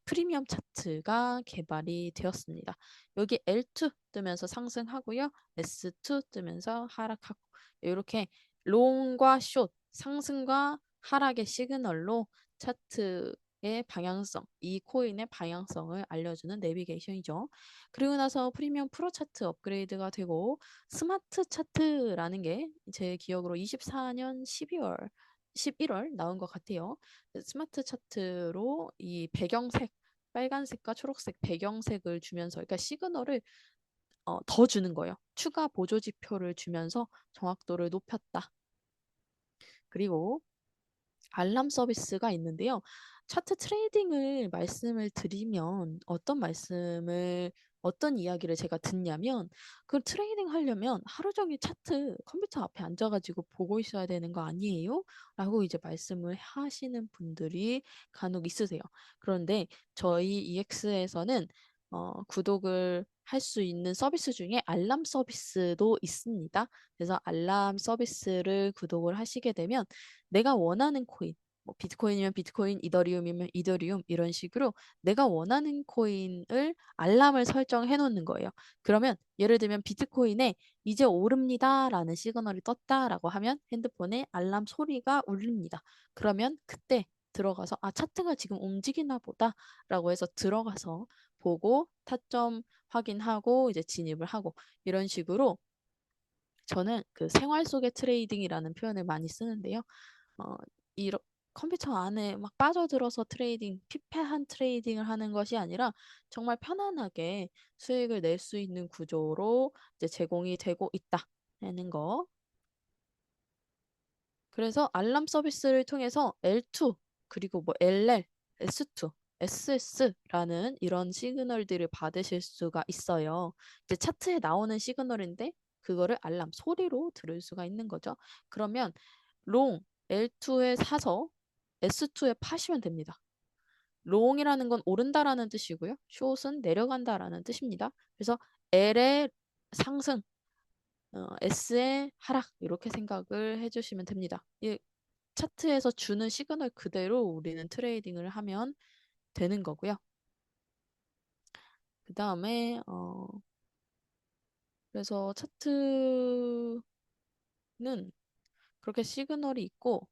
B: 프리미엄 차트가 개발이 되었습니다. 여기 L2 뜨면서 상승하고요. S2 뜨면서 하락하고 이렇게 롱과 숏 상승과 하락의 시그널로 차트의 방향성, 이 코인의 방향성을 알려주는 내비게이션이죠. 그리고 나서 프리미엄 프로 차트 업그레이드가 되고 스마트 차트라는 게 제 기억으로 24년 11월 나온 것 같아요. 스마트 차트로 이 배경색, 빨간색과 초록색 배경색을 주면서, 그러니까 시그널을 더 주는 거예요. 추가 보조 지표를 주면서 정확도를 높였다. 그리고 알람 서비스가 있는데요. 차트 트레이딩을 말씀을 드리면 어떤 이야기를 제가 듣냐면 그 트레이딩 하려면 하루 종일 차트 컴퓨터 앞에 앉아가지고 보고 있어야 되는 거 아니에요? 라고 이제 말씀을 하시는 분들이 간혹 있으세요. 그런데 저희 EX에서는 구독을 할 수 있는 서비스 중에 알람 서비스도 있습니다. 그래서 알람 서비스를 구독을 하시게 되면 내가 원하는 코인, 뭐 비트코인이면 비트코인, 이더리움이면 이더리움 이런 식으로 내가 원하는 코인을 알람을 설정해 놓는 거예요. 그러면 예를 들면 비트코인에 이제 오릅니다라는 시그널이 떴다라고 하면 핸드폰에 알람 소리가 울립니다. 그러면 그때 들어가서 아 차트가 지금 움직이나 보다라고 해서 들어가서 보고 타점 확인하고 이제 진입을 하고 이런 식으로 저는 그 생활 속의 트레이딩이라는 표현을 많이 쓰는데요. 어, 이러, 컴퓨터 안에 막 빠져들어서 트레이딩, 피폐한 트레이딩을 하는 것이 아니라 정말 편안하게 수익을 낼 수 있는 구조로 이제 제공이 되고 있다는 거. 그래서 알람 서비스를 통해서 L2 그리고 뭐 LL, S2, SS라는 이런 시그널들을 받으실 수가 있어요. 이제 차트에 나오는 시그널인데 그거를 알람 소리로 들을 수가 있는 거죠. 그러면 롱 L2에 사서 S2에 파시면 됩니다. 롱이라는 건 오른다라는 뜻이고요. 숏은 내려간다라는 뜻입니다. 그래서 L의 상승, S의 하락 이렇게 생각을 해주시면 됩니다. 이 차트에서 주는 시그널 그대로 우리는 트레이딩을 하면 되는 거고요. 그 다음에 그래서 차트는 그렇게 시그널이 있고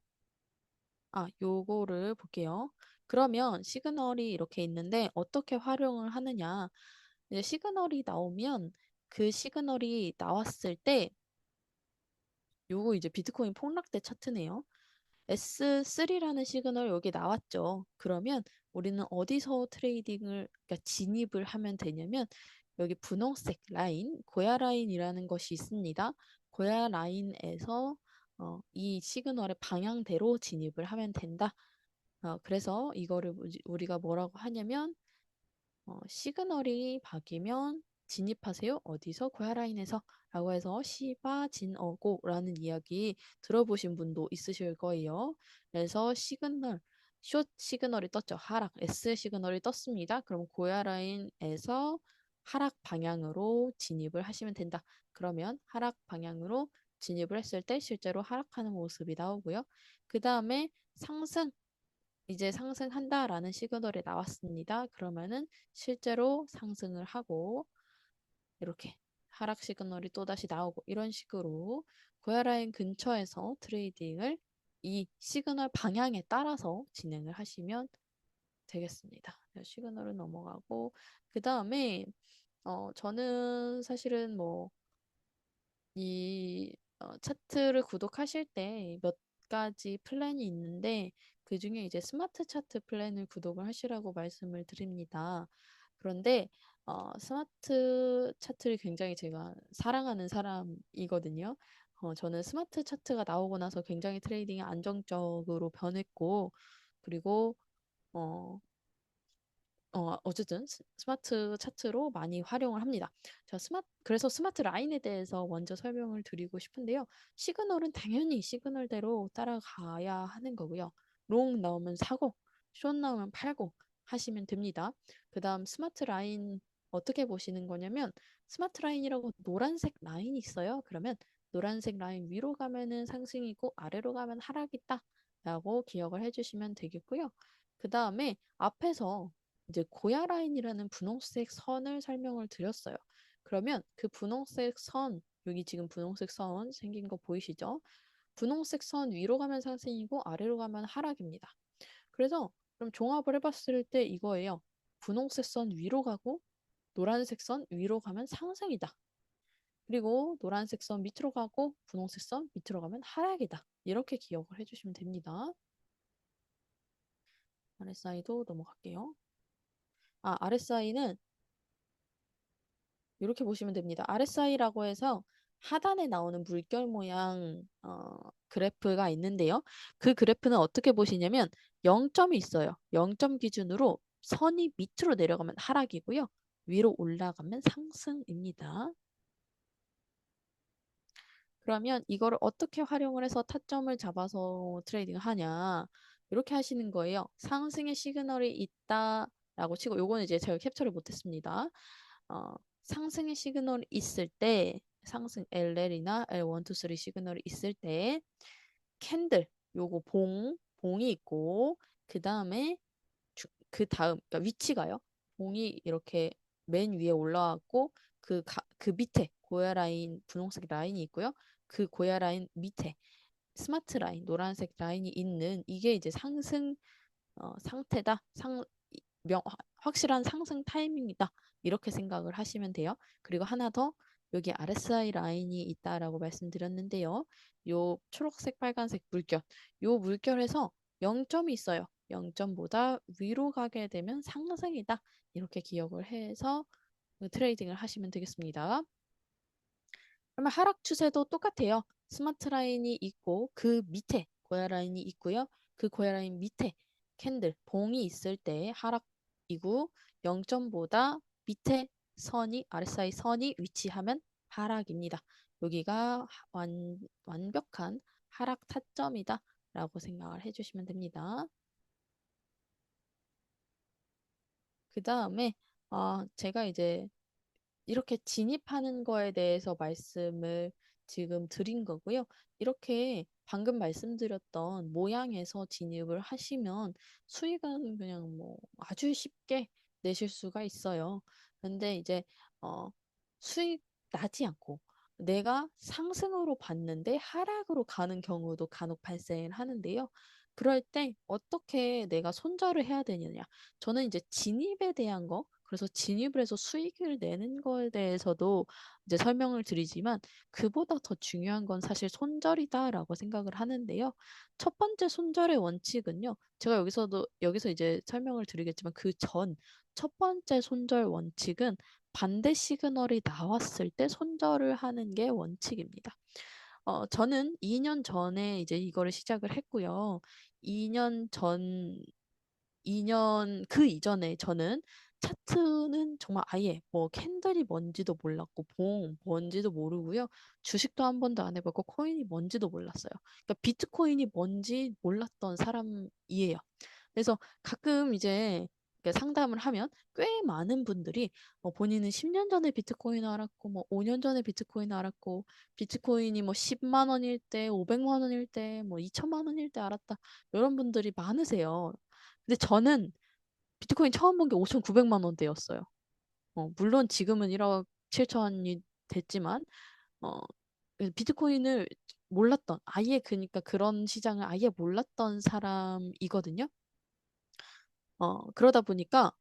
B: 요거를 볼게요. 그러면 시그널이 이렇게 있는데 어떻게 활용을 하느냐? 이제 시그널이 나오면 그 시그널이 나왔을 때 요거 이제 비트코인 폭락대 차트네요. S3라는 시그널 여기 나왔죠. 그러면 우리는 어디서 트레이딩을, 그러니까 진입을 하면 되냐면 여기 분홍색 라인, 고야 라인이라는 것이 있습니다. 고야 라인에서 이 시그널의 방향대로 진입을 하면 된다. 그래서 이거를 우리가 뭐라고 하냐면 시그널이 바뀌면 진입하세요. 어디서? 고야라인에서 라고 해서 시바 진어고라는 이야기 들어보신 분도 있으실 거예요. 그래서 시그널, 숏 시그널이 떴죠. 하락, S 시그널이 떴습니다. 그럼 고야라인에서 하락 방향으로 진입을 하시면 된다. 그러면 하락 방향으로 진입을 했을 때 실제로 하락하는 모습이 나오고요. 그 다음에 상승, 이제 상승한다라는 시그널이 나왔습니다. 그러면은 실제로 상승을 하고 이렇게 하락 시그널이 또다시 나오고 이런 식으로 고야라인 근처에서 트레이딩을 이 시그널 방향에 따라서 진행을 하시면 되겠습니다. 시그널을 넘어가고 그 다음에 저는 사실은 뭐 이 차트를 구독하실 때 몇 가지 플랜이 있는데 그 중에 이제 스마트 차트 플랜을 구독을 하시라고 말씀을 드립니다. 그런데 스마트 차트를 굉장히 제가 사랑하는 사람이거든요. 저는 스마트 차트가 나오고 나서 굉장히 트레이딩이 안정적으로 변했고 그리고 어, 어쨌든 스마트 차트로 많이 활용을 합니다. 그래서 스마트 라인에 대해서 먼저 설명을 드리고 싶은데요. 시그널은 당연히 시그널대로 따라가야 하는 거고요. 롱 나오면 사고, 숏 나오면 팔고 하시면 됩니다. 그 다음 스마트 라인 어떻게 보시는 거냐면 스마트 라인이라고 노란색 라인이 있어요. 그러면 노란색 라인 위로 가면은 상승이고 아래로 가면 하락이다 라고 기억을 해주시면 되겠고요. 그 다음에 앞에서 이제 고야 라인이라는 분홍색 선을 설명을 드렸어요. 그러면 그 분홍색 선, 여기 지금 분홍색 선 생긴 거 보이시죠? 분홍색 선 위로 가면 상승이고 아래로 가면 하락입니다. 그래서 그럼 종합을 해봤을 때 이거예요. 분홍색 선 위로 가고 노란색 선 위로 가면 상승이다. 그리고 노란색 선 밑으로 가고 분홍색 선 밑으로 가면 하락이다. 이렇게 기억을 해주시면 됩니다. RSI도 넘어갈게요. RSI는 이렇게 보시면 됩니다. RSI라고 해서 하단에 나오는 물결 모양 그래프가 있는데요. 그 그래프는 어떻게 보시냐면 0점이 있어요. 0점 기준으로 선이 밑으로 내려가면 하락이고요. 위로 올라가면 상승입니다. 그러면 이거를 어떻게 활용을 해서 타점을 잡아서 트레이딩을 하냐. 이렇게 하시는 거예요. 상승의 시그널이 있다라고 치고 요거는 이제 제가 캡처를 못했습니다. 어, 상승의 시그널이 있을 때 상승 LL이나 L1, 2, 3 시그널이 있을 때 캔들 요거 봉이 있고 그 다음에 그 다음 그러니까 위치가요. 봉이 이렇게 맨 위에 올라왔고 그 밑에 고야 라인 분홍색 라인이 있고요. 그 고야 라인 밑에 스마트 라인 노란색 라인이 있는 이게 이제 상승 상태다. 확실한 상승 타이밍이다. 이렇게 생각을 하시면 돼요. 그리고 하나 더 여기 RSI 라인이 있다라고 말씀드렸는데요. 요 초록색, 빨간색 물결. 요 물결에서 0점이 있어요. 0점보다 위로 가게 되면 상승이다. 이렇게 기억을 해서 트레이딩을 하시면 되겠습니다. 그러면 하락 추세도 똑같아요. 스마트 라인이 있고 그 밑에 고야 라인이 있고요. 그 고야 라인 밑에 캔들 봉이 있을 때 하락이고 0점보다 밑에 선이 RSI 선이 위치하면 하락입니다. 여기가 완벽한 하락 타점이다 라고 생각을 해주시면 됩니다. 그 다음에 제가 이제 이렇게 진입하는 거에 대해서 말씀을 지금 드린 거고요. 이렇게 방금 말씀드렸던 모양에서 진입을 하시면 수익은 그냥 뭐 아주 쉽게 내실 수가 있어요. 근데 이제 어, 수익 나지 않고 내가 상승으로 봤는데 하락으로 가는 경우도 간혹 발생을 하는데요. 그럴 때 어떻게 내가 손절을 해야 되느냐? 저는 이제 진입에 대한 거, 그래서 진입을 해서 수익을 내는 거에 대해서도 이제 설명을 드리지만 그보다 더 중요한 건 사실 손절이다라고 생각을 하는데요. 첫 번째 손절의 원칙은요. 제가 여기서 이제 설명을 드리겠지만 그 전 첫 번째 손절 원칙은 반대 시그널이 나왔을 때 손절을 하는 게 원칙입니다. 저는 2년 전에 이제 이거를 시작을 했고요. 2년 전 2년 그 이전에 저는 차트는 정말 아예 뭐 캔들이 뭔지도 몰랐고 봉 뭔지도 모르고요. 주식도 한 번도 안 해봤고 코인이 뭔지도 몰랐어요. 그러니까 비트코인이 뭔지 몰랐던 사람이에요. 그래서 가끔 이제 이렇게 상담을 하면 꽤 많은 분들이 본인은 10년 전에 비트코인 알았고 뭐 5년 전에 비트코인 알았고 비트코인이 뭐 10만 원일 때 500만 원일 때 뭐 2천만 원일 때 알았다. 이런 분들이 많으세요. 근데 저는 비트코인 처음 본 게 5,900만 원대였어요. 물론 지금은 1억 7천이 됐지만, 어, 비트코인을 몰랐던, 아예 그러니까 그런 시장을 아예 몰랐던 사람이거든요. 그러다 보니까,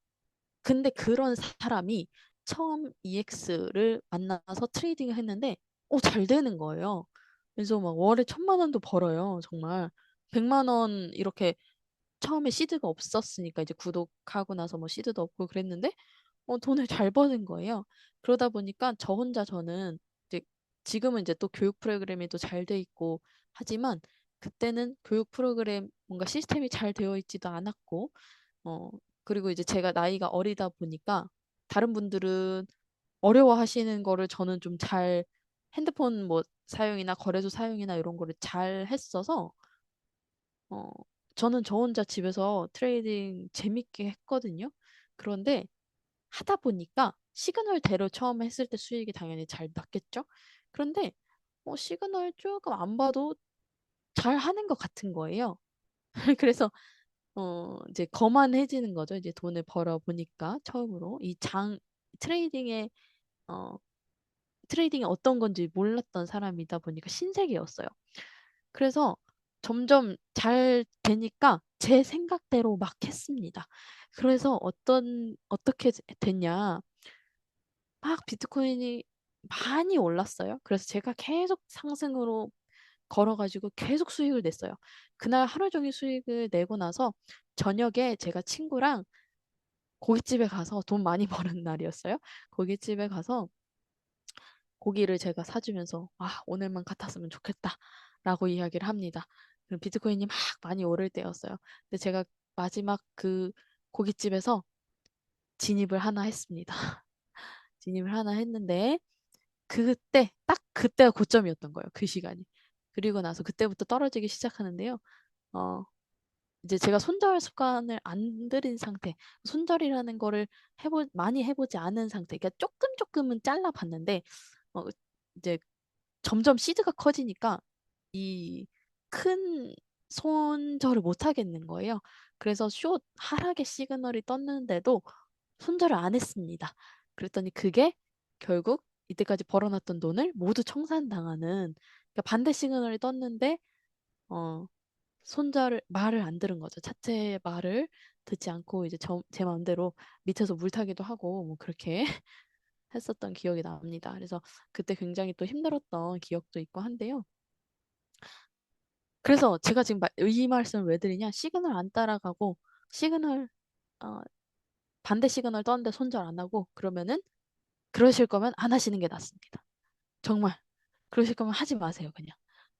B: 근데 그런 사람이 처음 EX를 만나서 트레이딩을 했는데, 잘 되는 거예요. 그래서 막 월에 1,000만 원도 벌어요, 정말. 100만 원 이렇게 처음에 시드가 없었으니까 이제 구독하고 나서 뭐 시드도 없고 그랬는데 돈을 잘 버는 거예요. 그러다 보니까 저는 이제 지금은 이제 또 교육 프로그램이 또 잘 돼 있고 하지만 그때는 교육 프로그램 뭔가 시스템이 잘 되어 있지도 않았고 어 그리고 이제 제가 나이가 어리다 보니까 다른 분들은 어려워하시는 거를 저는 좀 잘 핸드폰 뭐 사용이나 거래소 사용이나 이런 거를 잘 했어서 어, 저는 저 혼자 집에서 트레이딩 재밌게 했거든요. 그런데 하다 보니까 시그널대로 처음 했을 때 수익이 당연히 잘 났겠죠? 그런데 시그널 조금 안 봐도 잘 하는 것 같은 거예요. 그래서 이제 거만해지는 거죠. 이제 돈을 벌어 보니까 처음으로 트레이딩의 어, 트레이딩이 어떤 건지 몰랐던 사람이다 보니까 신세계였어요. 그래서 점점 잘 되니까 제 생각대로 막 했습니다. 그래서 어떻게 됐냐. 막 비트코인이 많이 올랐어요. 그래서 제가 계속 상승으로 걸어가지고 계속 수익을 냈어요. 그날 하루 종일 수익을 내고 나서 저녁에 제가 친구랑 고깃집에 가서 돈 많이 버는 날이었어요. 고깃집에 가서 고기를 제가 사주면서 오늘만 같았으면 좋겠다 라고 이야기를 합니다. 그럼 비트코인이 막 많이 오를 때였어요. 근데 제가 마지막 그 고깃집에서 진입을 하나 했습니다. 진입을 하나 했는데 그때 딱 그때가 고점이었던 거예요. 그 시간이. 그리고 나서 그때부터 떨어지기 시작하는데요. 어, 이제 제가 손절 습관을 안 들인 상태, 손절이라는 거를 많이 해보지 않은 상태, 그러니까 조금은 잘라봤는데, 어, 이제 점점 시드가 커지니까 이 큰 손절을 못 하겠는 거예요. 그래서 숏 하락의 시그널이 떴는데도 손절을 안 했습니다. 그랬더니 그게 결국 이때까지 벌어놨던 돈을 모두 청산당하는 그러니까 반대 시그널이 떴는데 어 손절을 말을 안 들은 거죠. 차트의 말을 듣지 않고 이제 제 마음대로 밑에서 물타기도 하고 뭐 그렇게 했었던 기억이 납니다. 그래서 그때 굉장히 또 힘들었던 기억도 있고 한데요. 그래서 제가 지금 이 말씀을 왜 드리냐? 시그널 안 따라가고 시그널 어, 반대 시그널 떴는데 손절 안 하고 그러면은 그러실 거면 안 하시는 게 낫습니다. 정말 그러실 거면 하지 마세요, 그냥.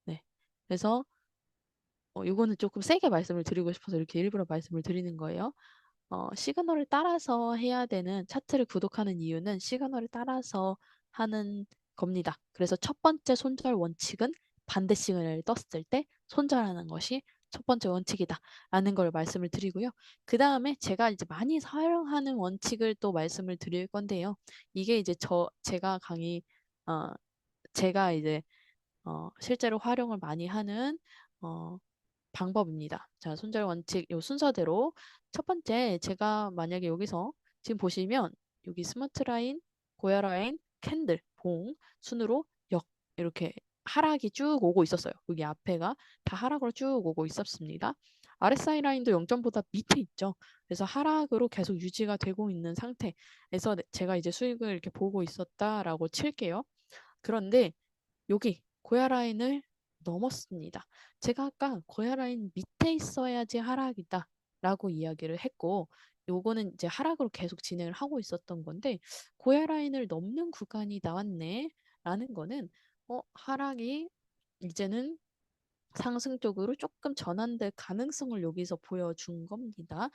B: 네. 그래서 요거는 조금 세게 말씀을 드리고 싶어서 이렇게 일부러 말씀을 드리는 거예요. 시그널을 따라서 해야 되는 차트를 구독하는 이유는 시그널을 따라서 하는 겁니다. 그래서 첫 번째 손절 원칙은 반대 시그널을 떴을 때 손절하는 것이 첫 번째 원칙이다라는 걸 말씀을 드리고요. 그 다음에 제가 이제 많이 사용하는 원칙을 또 말씀을 드릴 건데요. 이게 이제 제가 어, 제가 이제 실제로 활용을 많이 하는 어, 방법입니다. 자, 손절 원칙 요 순서대로 첫 번째 제가 만약에 여기서 지금 보시면 여기 스마트 라인, 고야 라인, 캔들, 봉 순으로 역 이렇게 하락이 쭉 오고 있었어요. 여기 앞에가 다 하락으로 쭉 오고 있었습니다. RSI 라인도 0점보다 밑에 있죠. 그래서 하락으로 계속 유지가 되고 있는 상태에서 제가 이제 수익을 이렇게 보고 있었다라고 칠게요. 그런데 여기 고야 라인을 넘었습니다. 제가 아까 고야 라인 밑에 있어야지 하락이다 라고 이야기를 했고 요거는 이제 하락으로 계속 진행을 하고 있었던 건데 고야 라인을 넘는 구간이 나왔네 라는 거는 하락이 이제는 상승 쪽으로 조금 전환될 가능성을 여기서 보여준 겁니다.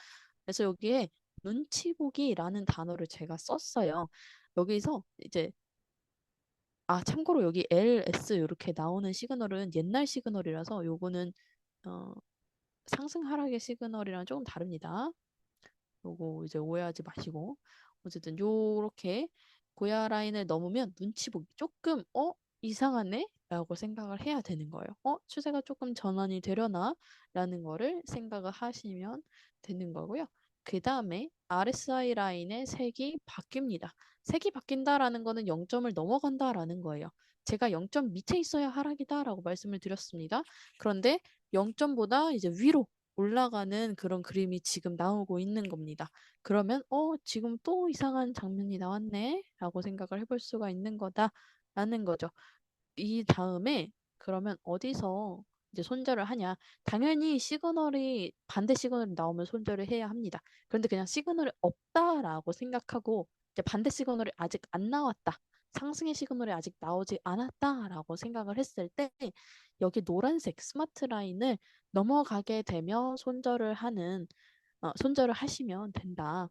B: 그래서 여기에 눈치 보기라는 단어를 제가 썼어요. 여기서 이제 참고로 여기 LS 이렇게 나오는 시그널은 옛날 시그널이라서 요거는 어, 상승 하락의 시그널이랑 조금 다릅니다. 요거 이제 오해하지 마시고 어쨌든 요렇게 고야 라인을 넘으면 눈치 보기 조금 이상하네? 라고 생각을 해야 되는 거예요. 추세가 조금 전환이 되려나? 라는 거를 생각을 하시면 되는 거고요. 그 다음에 RSI 라인의 색이 바뀝니다. 색이 바뀐다라는 거는 0점을 넘어간다라는 거예요. 제가 0점 밑에 있어야 하락이다라고 말씀을 드렸습니다. 그런데 0점보다 이제 위로 올라가는 그런 그림이 지금 나오고 있는 겁니다. 그러면 지금 또 이상한 장면이 나왔네 라고 생각을 해볼 수가 있는 거다라는 거죠. 이 다음에 그러면 어디서 이제 손절을 하냐? 당연히 시그널이 반대 시그널이 나오면 손절을 해야 합니다. 그런데 그냥 시그널이 없다라고 생각하고 이제 반대 시그널이 아직 안 나왔다. 상승의 시그널이 아직 나오지 않았다라고 생각을 했을 때 여기 노란색 스마트 라인을 넘어가게 되면 손절을 하시면 된다.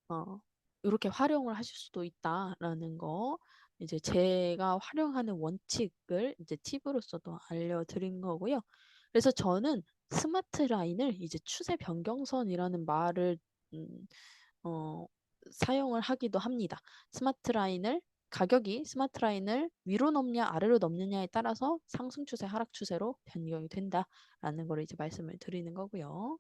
B: 어, 이렇게 활용을 하실 수도 있다라는 거 이제 제가 활용하는 원칙을 이제 팁으로서도 알려드린 거고요. 그래서 저는 스마트 라인을 이제 추세 변경선이라는 말을 음, 어, 사용을 하기도 합니다. 스마트 라인을 위로 넘냐 아래로 넘느냐에 따라서 상승 추세, 하락 추세로 변경이 된다라는 걸 이제 말씀을 드리는 거고요.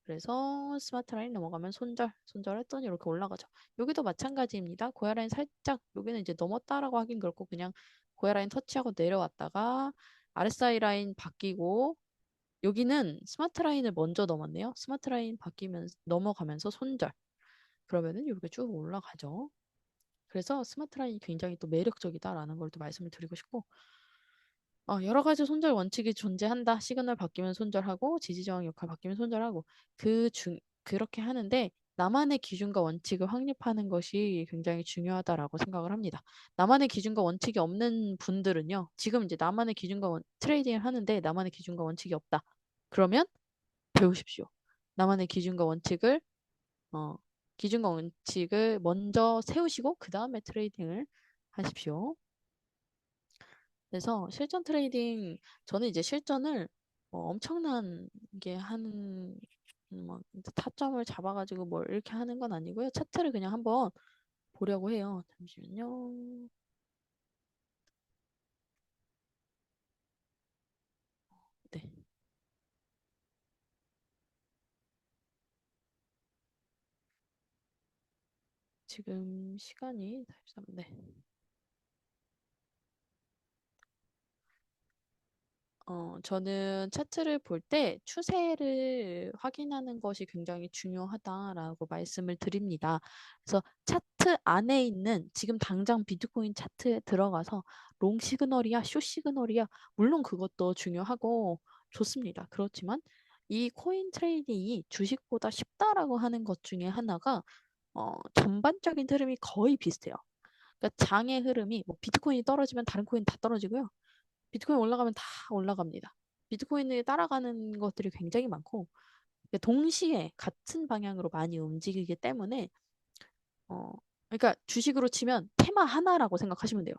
B: 그래서 스마트 라인 넘어가면 손절했더니 이렇게 올라가죠. 여기도 마찬가지입니다. 고야 라인 살짝 여기는 이제 넘었다라고 하긴 그렇고 그냥 고야 라인 터치하고 내려왔다가 RSI 라인 바뀌고 여기는 스마트 라인을 먼저 넘었네요. 스마트 라인 바뀌면서 넘어가면서 손절. 그러면은 이렇게 쭉 올라가죠. 그래서 스마트 라인이 굉장히 또 매력적이다라는 걸 또 말씀을 드리고 싶고 여러 가지 손절 원칙이 존재한다. 시그널 바뀌면 손절하고 지지 저항 역할 바뀌면 손절하고 그렇게 하는데 나만의 기준과 원칙을 확립하는 것이 굉장히 중요하다라고 생각을 합니다. 나만의 기준과 원칙이 없는 분들은요. 지금 이제 나만의 트레이딩을 하는데 나만의 기준과 원칙이 없다. 그러면 배우십시오. 나만의 어, 기준과 원칙을 먼저 세우시고 그 다음에 트레이딩을 하십시오. 그래서 저는 이제 실전을 엄청난 게 하는, 막, 타점을 잡아가지고 뭘 이렇게 하는 건 아니고요. 차트를 그냥 한번 보려고 해요. 잠시만요. 네. 지금 시간이 43, 네. 저는 차트를 볼 때 추세를 확인하는 것이 굉장히 중요하다라고 말씀을 드립니다. 그래서 차트 안에 있는 지금 당장 비트코인 차트에 들어가서 롱 시그널이야, 숏 시그널이야, 물론 그것도 중요하고 좋습니다. 그렇지만 이 코인 트레이딩이 주식보다 쉽다라고 하는 것 중에 하나가 전반적인 흐름이 거의 비슷해요. 그러니까 장의 흐름이 뭐 비트코인이 떨어지면 다른 코인 다 떨어지고요. 비트코인 올라가면 다 올라갑니다. 비트코인을 따라가는 것들이 굉장히 많고 동시에 같은 방향으로 많이 움직이기 때문에 어 그러니까 주식으로 치면 테마 하나라고 생각하시면 돼요.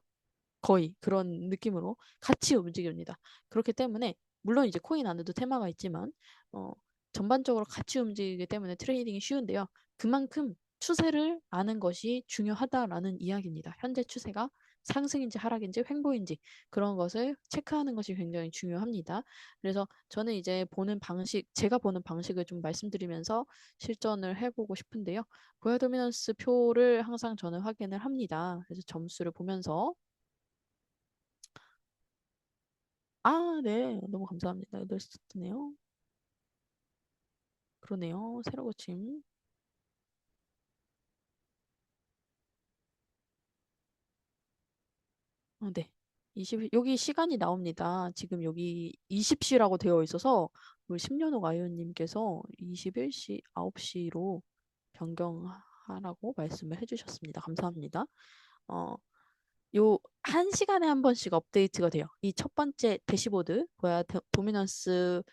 B: 거의 그런 느낌으로 같이 움직입니다. 그렇기 때문에 물론 이제 코인 안에도 테마가 있지만 어, 전반적으로 같이 움직이기 때문에 트레이딩이 쉬운데요. 그만큼 추세를 아는 것이 중요하다라는 이야기입니다. 현재 추세가 상승인지 하락인지 횡보인지 그런 것을 체크하는 것이 굉장히 중요합니다. 그래서 저는 이제 보는 방식, 제가 보는 방식을 좀 말씀드리면서 실전을 해보고 싶은데요. 고야 도미넌스 표를 항상 저는 확인을 합니다. 그래서 점수를 보면서 아, 네. 너무 감사합니다. 8시 뜨네요. 그러네요. 새로 고침. 네. 20, 여기 시간이 나옵니다. 지금 여기 20시라고 되어 있어서 우리 10년호 아이언님께서 21시, 9시로 변경하라고 말씀을 해주셨습니다. 감사합니다. 어, 요, 한 시간에 한 번씩 업데이트가 돼요. 이 첫 번째 대시보드, 고야 도미넌스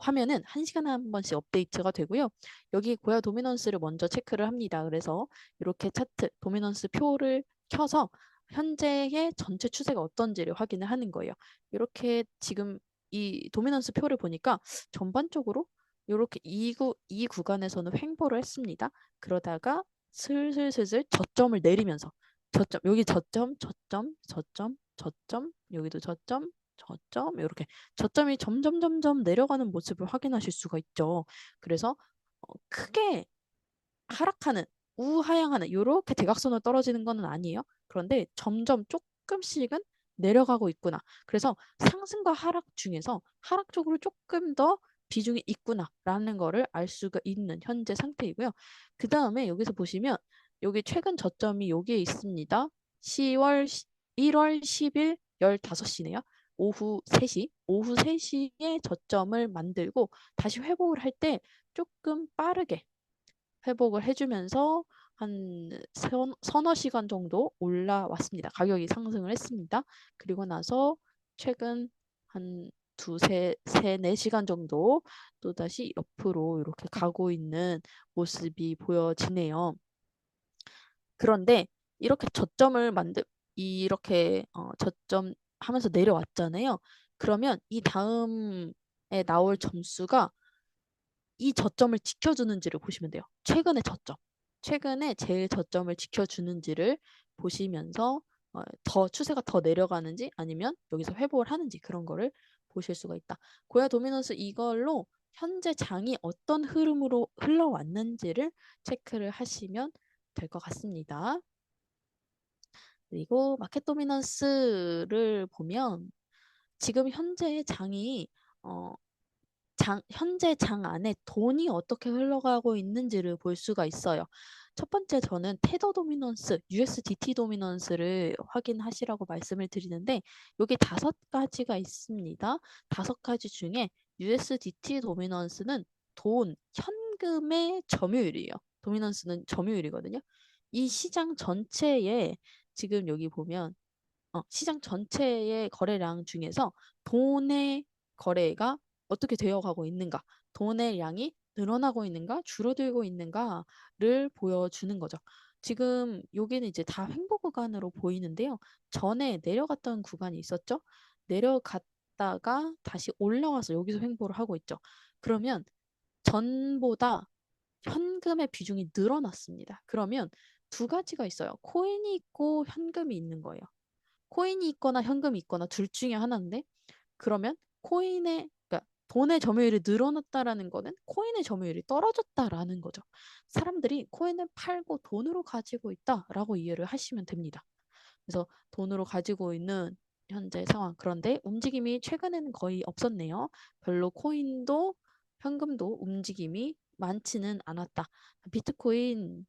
B: 화면은 한 시간에 한 번씩 업데이트가 되고요. 여기 고야 도미넌스를 먼저 체크를 합니다. 그래서 이렇게 차트, 도미넌스 표를 켜서 현재의 전체 추세가 어떤지를 확인을 하는 거예요. 이렇게 지금 이 도미넌스 표를 보니까 전반적으로 이렇게 이 구간에서는 횡보를 했습니다. 그러다가 슬슬슬슬 저점을 내리면서 저점, 여기 저점, 저점, 저점, 저점, 여기도 저점, 저점, 이렇게 저점이 점점 점점 내려가는 모습을 확인하실 수가 있죠. 그래서 크게 하락하는, 우하향하는 이렇게 대각선으로 떨어지는 것은 아니에요. 그런데 점점 조금씩은 내려가고 있구나. 그래서 상승과 하락 중에서 하락 쪽으로 조금 더 비중이 있구나라는 거를 알 수가 있는 현재 상태이고요. 그 다음에 여기서 보시면 여기 최근 저점이 여기에 있습니다. 10월, 1월 10일 15시네요. 오후 3시에 저점을 만들고 다시 회복을 할 때 조금 빠르게 회복을 해주면서 한 서너 시간 정도 올라왔습니다. 가격이 상승을 했습니다. 그리고 나서 최근 한 네 시간 정도 또다시 옆으로 이렇게 가고 있는 모습이 보여지네요. 그런데 이렇게 이렇게 저점 하면서 내려왔잖아요. 그러면 이 다음에 나올 점수가 이 저점을 지켜주는지를 보시면 돼요. 최근의 저점. 최근에 제일 저점을 지켜주는지를 보시면서 더 추세가 더 내려가는지 아니면 여기서 회복을 하는지 그런 거를 보실 수가 있다. 고야 도미넌스 이걸로 현재 장이 어떤 흐름으로 흘러왔는지를 체크를 하시면 될 것 같습니다. 그리고 마켓 도미넌스를 보면 지금 현재 장이 어, 현재 장 안에 돈이 어떻게 흘러가고 있는지를 볼 수가 있어요. 첫 번째 저는 테더 도미넌스, USDT 도미넌스를 확인하시라고 말씀을 드리는데 여기 5가지가 있습니다. 5가지 중에 USDT 도미넌스는 현금의 점유율이에요. 도미넌스는 점유율이거든요. 이 시장 전체에 지금 여기 보면 시장 전체의 거래량 중에서 돈의 거래가 어떻게 되어가고 있는가, 돈의 양이 늘어나고 있는가, 줄어들고 있는가를 보여주는 거죠. 지금 여기는 이제 다 횡보 구간으로 보이는데요. 전에 내려갔던 구간이 있었죠. 내려갔다가 다시 올라와서 여기서 횡보를 하고 있죠. 그러면 전보다 현금의 비중이 늘어났습니다. 그러면 2가지가 있어요. 코인이 있고 현금이 있는 거예요. 코인이 있거나 현금이 있거나 둘 중에 하나인데 그러면 그러니까 돈의 점유율이 늘어났다라는 거는 코인의 점유율이 떨어졌다라는 거죠. 사람들이 코인을 팔고 돈으로 가지고 있다라고 이해를 하시면 됩니다. 그래서 돈으로 가지고 있는 현재 상황. 그런데 움직임이 최근에는 거의 없었네요. 별로 코인도 현금도 움직임이 많지는 않았다. 비트코인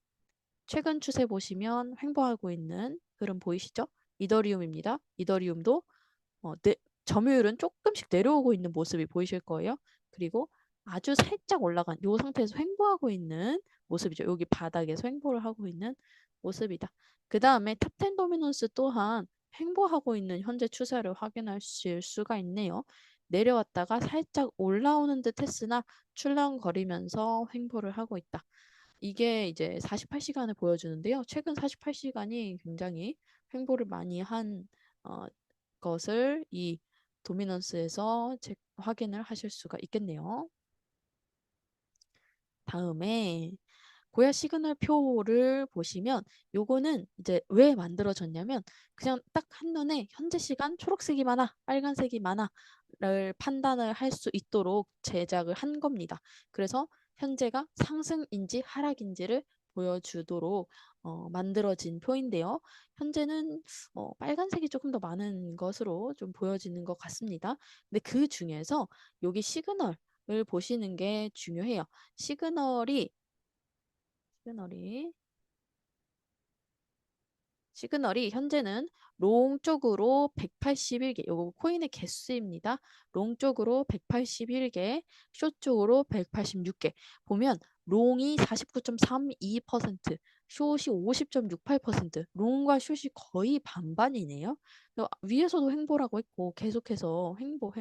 B: 최근 추세 보시면 횡보하고 있는 흐름 보이시죠? 이더리움입니다. 이더리움도 점유율은 조금씩 내려오고 있는 모습이 보이실 거예요. 그리고 아주 살짝 올라간 이 상태에서 횡보하고 있는 모습이죠. 여기 바닥에서 횡보를 하고 있는 모습이다. 그 다음에 탑10 도미넌스 또한 횡보하고 있는 현재 추세를 확인하실 수가 있네요. 내려왔다가 살짝 올라오는 듯 했으나 출렁거리면서 횡보를 하고 있다. 이게 이제 48시간을 보여주는데요. 최근 48시간이 굉장히 횡보를 많이 한 어, 것을 이 도미넌스에서 확인을 하실 수가 있겠네요. 다음에 고야 시그널 표를 보시면 요거는 이제 왜 만들어졌냐면 그냥 딱 한눈에 현재 시간 초록색이 많아, 빨간색이 많아를 판단을 할 수 있도록 제작을 한 겁니다. 그래서 현재가 상승인지 하락인지를 보여주도록 만들어진 표인데요. 현재는 빨간색이 조금 더 많은 것으로 좀 보여지는 것 같습니다. 근데 그 중에서 여기 시그널을 보시는 게 중요해요. 시그널이 시그널이 시그널이 현재는 롱 쪽으로 181개, 요거 코인의 개수입니다. 롱 쪽으로 181개, 숏 쪽으로 186개. 보면 롱이 49.32%, 숏이 50.68%, 롱과 숏이 거의 반반이네요. 위에서도 횡보라고 했고 계속해서 횡보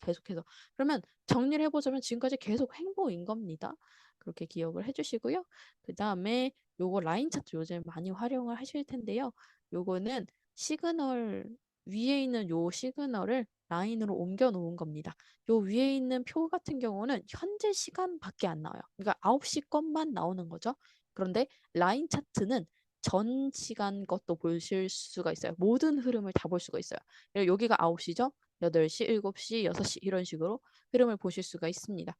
B: 계속해서. 그러면 정리를 해보자면 지금까지 계속 횡보인 겁니다. 그렇게 기억을 해주시고요. 그 다음에 요거 라인 차트 요즘 많이 활용을 하실 텐데요. 요거는 시그널 위에 있는 요 시그널을 라인으로 옮겨 놓은 겁니다. 요 위에 있는 표 같은 경우는 현재 시간밖에 안 나와요. 그러니까 9시 것만 나오는 거죠. 그런데 라인 차트는 전 시간 것도 보실 수가 있어요. 모든 흐름을 다 볼 수가 있어요. 여기가 9시죠? 8시, 7시, 6시 이런 식으로 흐름을 보실 수가 있습니다.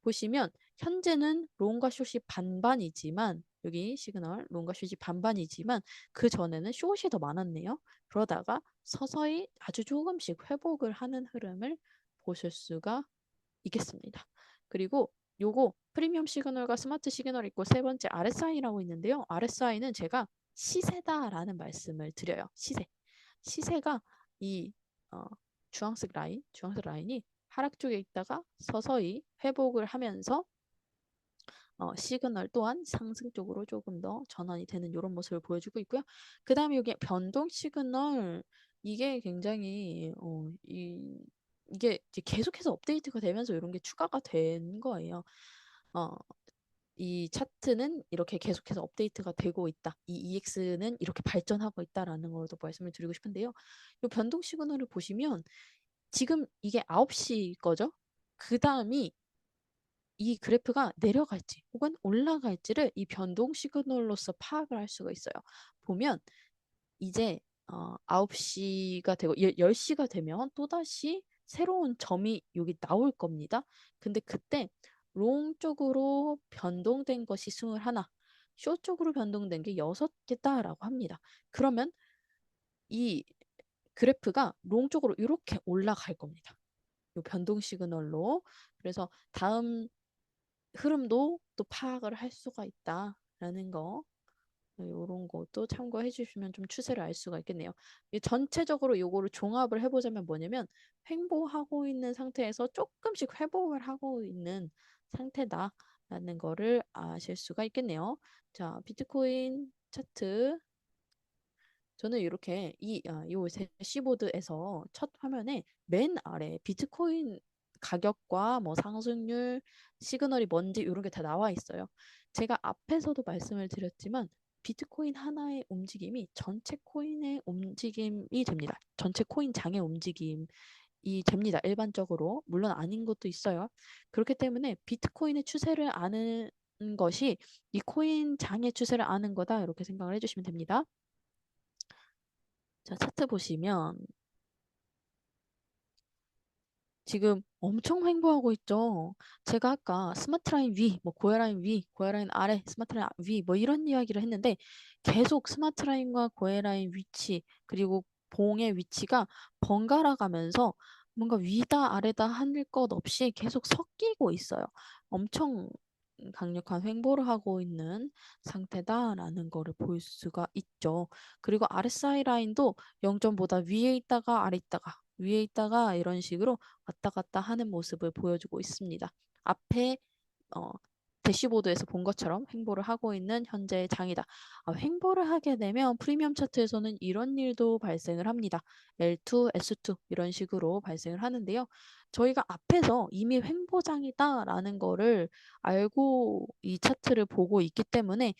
B: 보시면 현재는 롱과 숏이 반반이지만 여기 시그널 롱과 숏이 반반이지만 그 전에는 숏이 더 많았네요. 그러다가 서서히 아주 조금씩 회복을 하는 흐름을 보실 수가 있겠습니다. 그리고 요거 프리미엄 시그널과 스마트 시그널 있고 세 번째 RSI라고 있는데요. RSI는 제가 시세다라는 말씀을 드려요. 시세가 이 어, 주황색 라인이 하락 쪽에 있다가 서서히 회복을 하면서 시그널 또한 상승 쪽으로 조금 더 전환이 되는 이런 모습을 보여주고 있고요. 그 다음에 여기 변동 시그널 이게 굉장히 이게 이제 계속해서 업데이트가 되면서 이런 게 추가가 된 거예요. 어, 이 차트는 이렇게 계속해서 업데이트가 되고 있다. 이 EX는 이렇게 발전하고 있다라는 걸도 말씀을 드리고 싶은데요. 이 변동 시그널을 보시면 지금 이게 9시 거죠? 그 다음이 이 그래프가 내려갈지 혹은 올라갈지를 이 변동 시그널로서 파악을 할 수가 있어요. 보면 이제 9시가 되고 10시가 되면 또다시 새로운 점이 여기 나올 겁니다. 근데 그때 롱 쪽으로 변동된 것이 21, 숏 쪽으로 변동된 게 6개다라고 합니다. 그러면 이 그래프가 롱 쪽으로 이렇게 올라갈 겁니다. 이 변동 시그널로. 그래서 다음 흐름도 또 파악을 할 수가 있다라는 거 이런 것도 참고해 주시면 좀 추세를 알 수가 있겠네요. 전체적으로 요거를 종합을 해보자면 뭐냐면 횡보하고 있는 상태에서 조금씩 회복을 하고 있는 상태다라는 거를 아실 수가 있겠네요. 자, 비트코인 차트 저는 이렇게 요 대시보드에서 첫 화면에 맨 아래 비트코인 가격과 뭐 상승률, 시그널이 뭔지 이런 게 다 나와 있어요. 제가 앞에서도 말씀을 드렸지만 비트코인 하나의 움직임이 전체 코인의 움직임이 됩니다. 전체 코인 장의 움직임이 됩니다. 일반적으로. 물론 아닌 것도 있어요. 그렇기 때문에 비트코인의 추세를 아는 것이 이 코인 장의 추세를 아는 거다. 이렇게 생각을 해주시면 됩니다. 자, 차트 보시면 지금 엄청 횡보하고 있죠. 제가 아까 스마트 라인 위, 뭐 고야 라인 위, 고야 라인 아래, 스마트 라인 위, 뭐 이런 이야기를 했는데 계속 스마트 라인과 고야 라인 위치 그리고 봉의 위치가 번갈아 가면서 뭔가 위다 아래다 하늘 것 없이 계속 섞이고 있어요. 엄청 강력한 횡보를 하고 있는 상태다라는 거를 볼 수가 있죠. 그리고 RSI 라인도 0점보다 위에 있다가 아래 있다가 위에 있다가 이런 식으로 왔다 갔다 하는 모습을 보여주고 있습니다. 앞에 어, 대시보드에서 본 것처럼 횡보를 하고 있는 현재의 장이다. 횡보를 하게 되면 프리미엄 차트에서는 이런 일도 발생을 합니다. L2, S2 이런 식으로 발생을 하는데요. 저희가 앞에서 이미 횡보장이다라는 거를 알고 이 차트를 보고 있기 때문에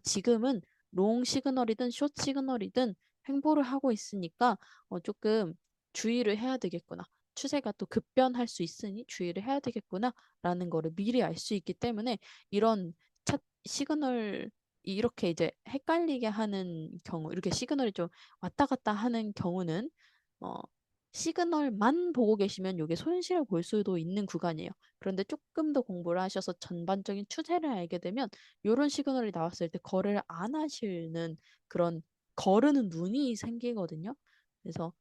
B: 지금은 롱 시그널이든 숏 시그널이든 횡보를 하고 있으니까 조금 주의를 해야 되겠구나. 추세가 또 급변할 수 있으니 주의를 해야 되겠구나라는 거를 미리 알 수 있기 때문에 이런 시그널 이렇게 이제 헷갈리게 하는 경우, 이렇게 시그널이 좀 왔다 갔다 하는 경우는 어, 시그널만 보고 계시면 이게 손실을 볼 수도 있는 구간이에요. 그런데 조금 더 공부를 하셔서 전반적인 추세를 알게 되면 이런 시그널이 나왔을 때 거래를 안 하시는 그런 거르는 눈이 생기거든요. 그래서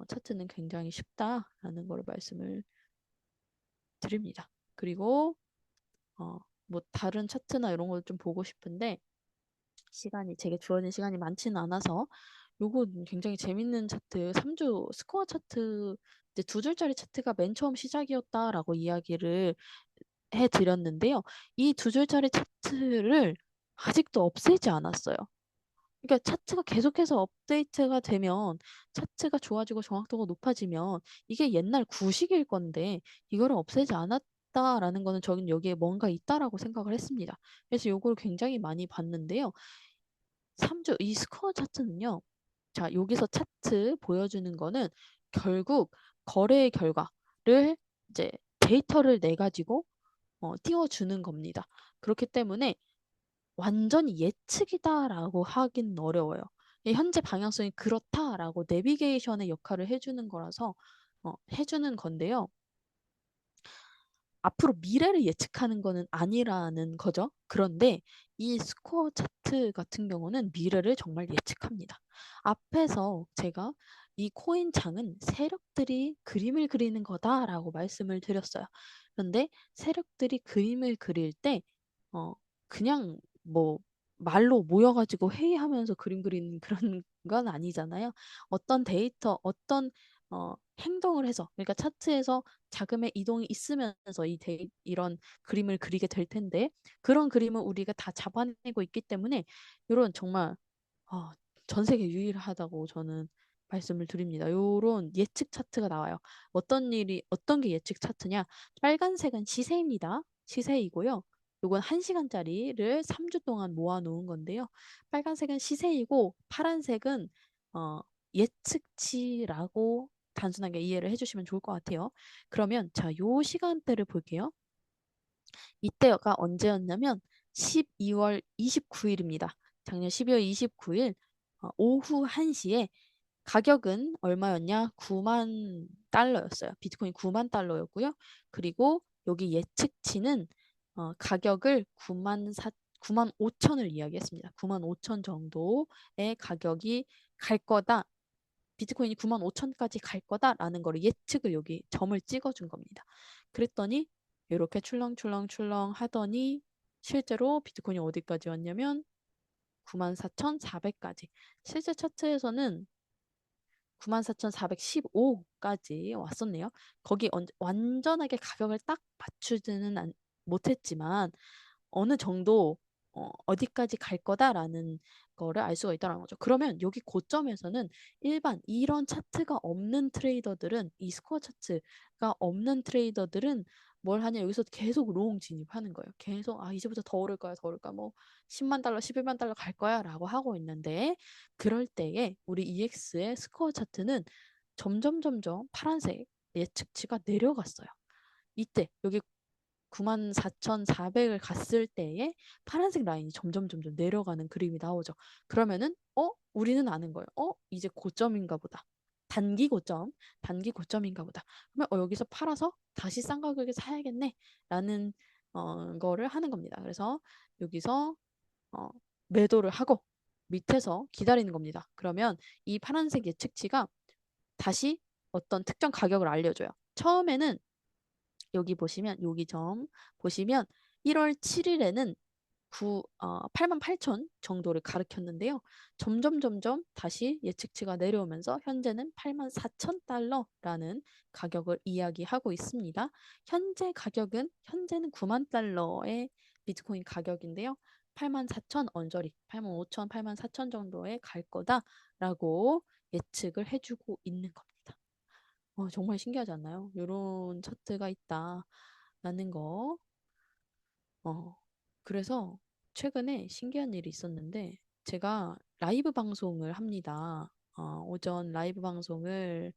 B: 차트는 굉장히 쉽다라는 걸 말씀을 드립니다. 그리고 뭐 다른 차트나 이런 걸 좀 보고 싶은데 제게 주어진 시간이 많지는 않아서 요거 굉장히 재밌는 차트 3주 스코어 차트 이제 두 줄짜리 차트가 맨 처음 시작이었다라고 이야기를 해드렸는데요. 이 두 줄짜리 차트를 아직도 없애지 않았어요. 그러니까 차트가 계속해서 업데이트가 되면 차트가 좋아지고 정확도가 높아지면 이게 옛날 구식일 건데 이거를 없애지 않았다라는 거는 저는 여기에 뭔가 있다라고 생각을 했습니다. 그래서 요걸 굉장히 많이 봤는데요. 3주 이 스코어 차트는요. 자, 여기서 차트 보여주는 거는 결국 거래의 결과를 이제 데이터를 내 가지고 띄워주는 겁니다. 그렇기 때문에 완전히 예측이다라고 하긴 어려워요. 현재 방향성이 그렇다라고 내비게이션의 역할을 해주는 거라서 해주는 건데요. 앞으로 미래를 예측하는 거는 아니라는 거죠. 그런데 이 스코어 차트 같은 경우는 미래를 정말 예측합니다. 앞에서 제가 이 코인 장은 세력들이 그림을 그리는 거다라고 말씀을 드렸어요. 그런데 세력들이 그림을 그릴 때 그냥 뭐 말로 모여가지고 회의하면서 그림 그리는 그런 건 아니잖아요. 어떤 데이터, 어떤 행동을 해서, 그러니까 차트에서 자금의 이동이 있으면서 이런 그림을 그리게 될 텐데, 그런 그림을 우리가 다 잡아내고 있기 때문에, 이런 정말, 어, 전 세계 유일하다고 저는 말씀을 드립니다. 요런 예측 차트가 나와요. 어떤 게 예측 차트냐? 빨간색은 시세입니다. 시세이고요. 요건 1시간짜리를 3주 동안 모아놓은 건데요. 빨간색은 시세이고, 파란색은, 어, 예측치라고 단순하게 이해를 해주시면 좋을 것 같아요. 그러면 자, 요 시간대를 볼게요. 이때가 언제였냐면 12월 29일입니다. 작년 12월 29일 오후 1시에 가격은 얼마였냐? 9만 달러였어요. 비트코인 9만 달러였고요. 그리고 여기 예측치는 가격을 9만 5천을 이야기했습니다. 9만 5천 정도의 가격이 갈 거다. 비트코인이 9만 5천까지 갈 거다라는 거를 예측을 여기 점을 찍어준 겁니다. 그랬더니 이렇게 출렁출렁출렁 하더니 실제로 비트코인이 어디까지 왔냐면 94,400까지. 실제 차트에서는 94,415까지 왔었네요. 거기 완전하게 가격을 딱 맞추지는 못했지만 어느 정도 어디까지 갈 거다라는 거를 알 수가 있다는 거죠. 그러면 여기 고점에서는 일반 이런 차트가 없는 트레이더들은 이 스코어 차트가 없는 트레이더들은 뭘 하냐 여기서 계속 롱 진입하는 거예요. 계속 이제부터 더 오를 거야, 더 오를 거야. 뭐 10만 달러, 11만 달러 갈 거야라고 하고 있는데 그럴 때에 우리 EX의 스코어 차트는 점점 파란색 예측치가 내려갔어요. 이때 여기 94,400을 갔을 때에 파란색 라인이 점점 내려가는 그림이 나오죠. 그러면은 우리는 아는 거예요. 이제 고점인가 보다. 단기 고점인가 보다. 그러면 여기서 팔아서 다시 싼 가격에 사야겠네. 라는 거를 하는 겁니다. 그래서 여기서 어, 매도를 하고 밑에서 기다리는 겁니다. 그러면 이 파란색 예측치가 다시 어떤 특정 가격을 알려줘요. 처음에는 여기 보시면 여기 점 보시면 1월 7일에는 8만 8천 정도를 가리켰는데요. 점점 다시 예측치가 내려오면서 현재는 8만 4천 달러라는 가격을 이야기하고 있습니다. 현재는 9만 달러의 비트코인 가격인데요. 8만 4천 언저리, 8만 5천, 8만 4천 정도에 갈 거다라고 예측을 해주고 있는 겁니다. 정말 신기하지 않나요? 이런 차트가 있다라는 거. 어, 그래서 최근에 신기한 일이 있었는데 제가 라이브 방송을 합니다. 오전 라이브 방송을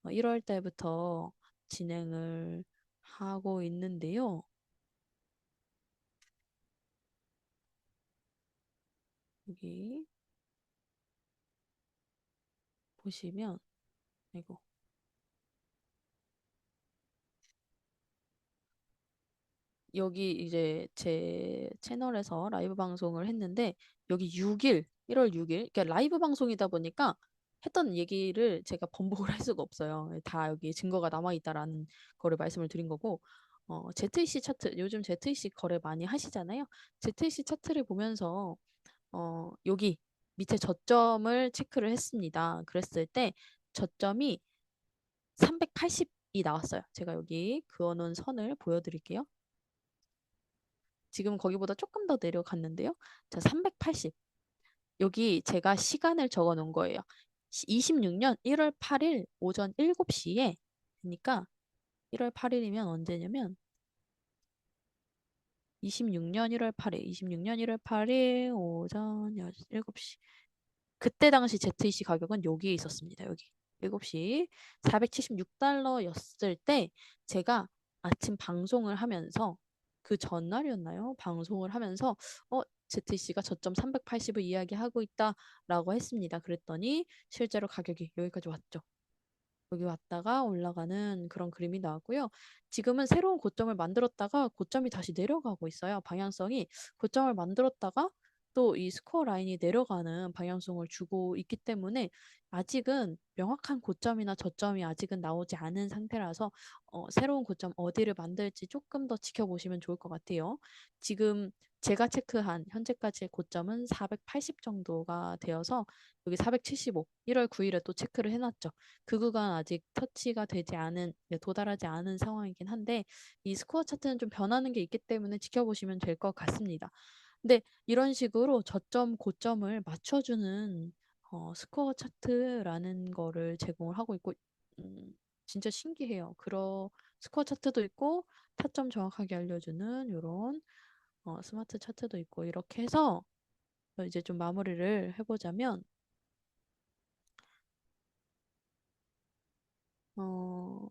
B: 1월 달부터 진행을 하고 있는데요. 여기 보시면 이거 여기 이제 제 채널에서 라이브 방송을 했는데 여기 6일, 1월 6일, 그러니까 라이브 방송이다 보니까 했던 얘기를 제가 번복을 할 수가 없어요. 다 여기 증거가 남아 있다라는 거를 말씀을 드린 거고, ZEC 차트, 요즘 ZEC 거래 많이 하시잖아요. ZEC 차트를 보면서 여기 밑에 저점을 체크를 했습니다. 그랬을 때 저점이 380이 나왔어요. 제가 여기 그어놓은 선을 보여드릴게요. 지금 거기보다 조금 더 내려갔는데요. 자, 380. 여기 제가 시간을 적어 놓은 거예요. 26년 1월 8일 오전 7시에, 그러니까 1월 8일이면 언제냐면 26년 1월 8일, 26년 1월 8일 오전 7시. 그때 당시 ZEC 가격은 여기에 있었습니다. 여기 7시 476달러였을 때 제가 아침 방송을 하면서 그 전날이었나요? 방송을 하면서 ZEC가 저점 380을 이야기하고 있다라고 했습니다. 그랬더니 실제로 가격이 여기까지 왔죠. 여기 왔다가 올라가는 그런 그림이 나왔고요. 지금은 새로운 고점을 만들었다가 고점이 다시 내려가고 있어요. 방향성이 고점을 만들었다가 또 이 스코어 라인이 내려가는 방향성을 주고 있기 때문에 아직은 명확한 고점이나 저점이 아직은 나오지 않은 상태라서 새로운 고점 어디를 만들지 조금 더 지켜보시면 좋을 것 같아요. 지금 제가 체크한 현재까지의 고점은 480 정도가 되어서 여기 475, 1월 9일에 또 체크를 해놨죠. 그 구간 아직 터치가 되지 않은, 네, 도달하지 않은 상황이긴 한데 이 스코어 차트는 좀 변하는 게 있기 때문에 지켜보시면 될 것 같습니다. 근데 이런 식으로 저점, 고점을 맞춰주는 스코어 차트라는 거를 제공을 하고 있고 진짜 신기해요. 그런 스코어 차트도 있고 타점 정확하게 알려주는 이런 스마트 차트도 있고 이렇게 해서 이제 좀 마무리를 해보자면 어,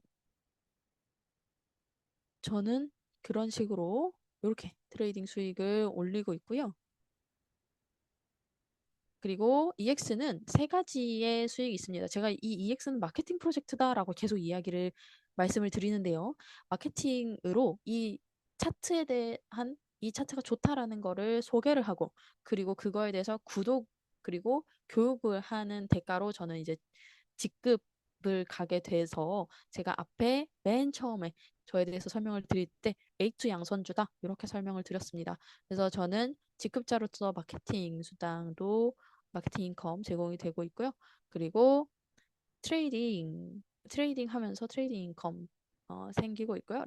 B: 저는 그런 식으로 이렇게 트레이딩 수익을 올리고 있고요. 그리고 EX는 세 가지의 수익이 있습니다. 제가 이 EX는 마케팅 프로젝트다라고 계속 이야기를 말씀을 드리는데요. 마케팅으로 이 차트에 대한 이 차트가 좋다라는 거를 소개를 하고 그리고 그거에 대해서 구독 그리고 교육을 하는 대가로 저는 이제 직급을 가게 돼서 제가 앞에 맨 처음에 저에 대해서 설명을 드릴 때 A2 양선주다 이렇게 설명을 드렸습니다. 그래서 저는 직급자로서 마케팅 수당도 마케팅 인컴 제공이 되고 있고요. 그리고 트레이딩 하면서 트레이딩 인컴 생기고 있고요.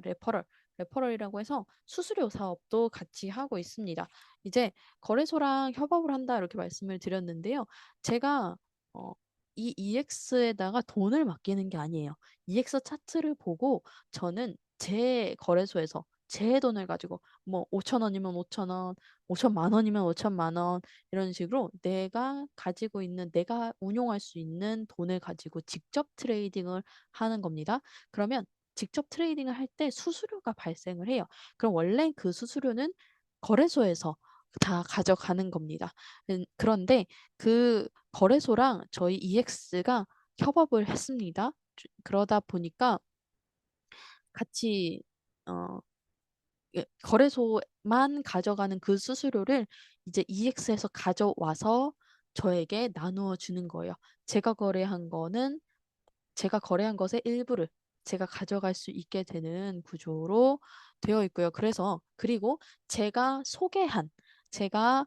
B: 레퍼럴이라고 해서 수수료 사업도 같이 하고 있습니다. 이제 거래소랑 협업을 한다 이렇게 말씀을 드렸는데요. 제가 어, 이 EX에다가 돈을 맡기는 게 아니에요. EX 차트를 보고 저는 제 거래소에서 제 돈을 가지고 뭐 5천 원이면 5천 원, 5천만 원이면 5천만 원 이런 식으로 내가 가지고 있는 내가 운용할 수 있는 돈을 가지고 직접 트레이딩을 하는 겁니다. 그러면 직접 트레이딩을 할 때 수수료가 발생을 해요. 그럼 원래 그 수수료는 거래소에서 다 가져가는 겁니다. 그런데 그 거래소랑 저희 EX가 협업을 했습니다. 그러다 보니까 같이 어, 거래소만 가져가는 그 수수료를 이제 EX에서 가져와서 저에게 나누어 주는 거예요. 제가 거래한 거는 제가 거래한 것의 일부를 제가 가져갈 수 있게 되는 구조로 되어 있고요. 그래서 그리고 제가 소개한 제가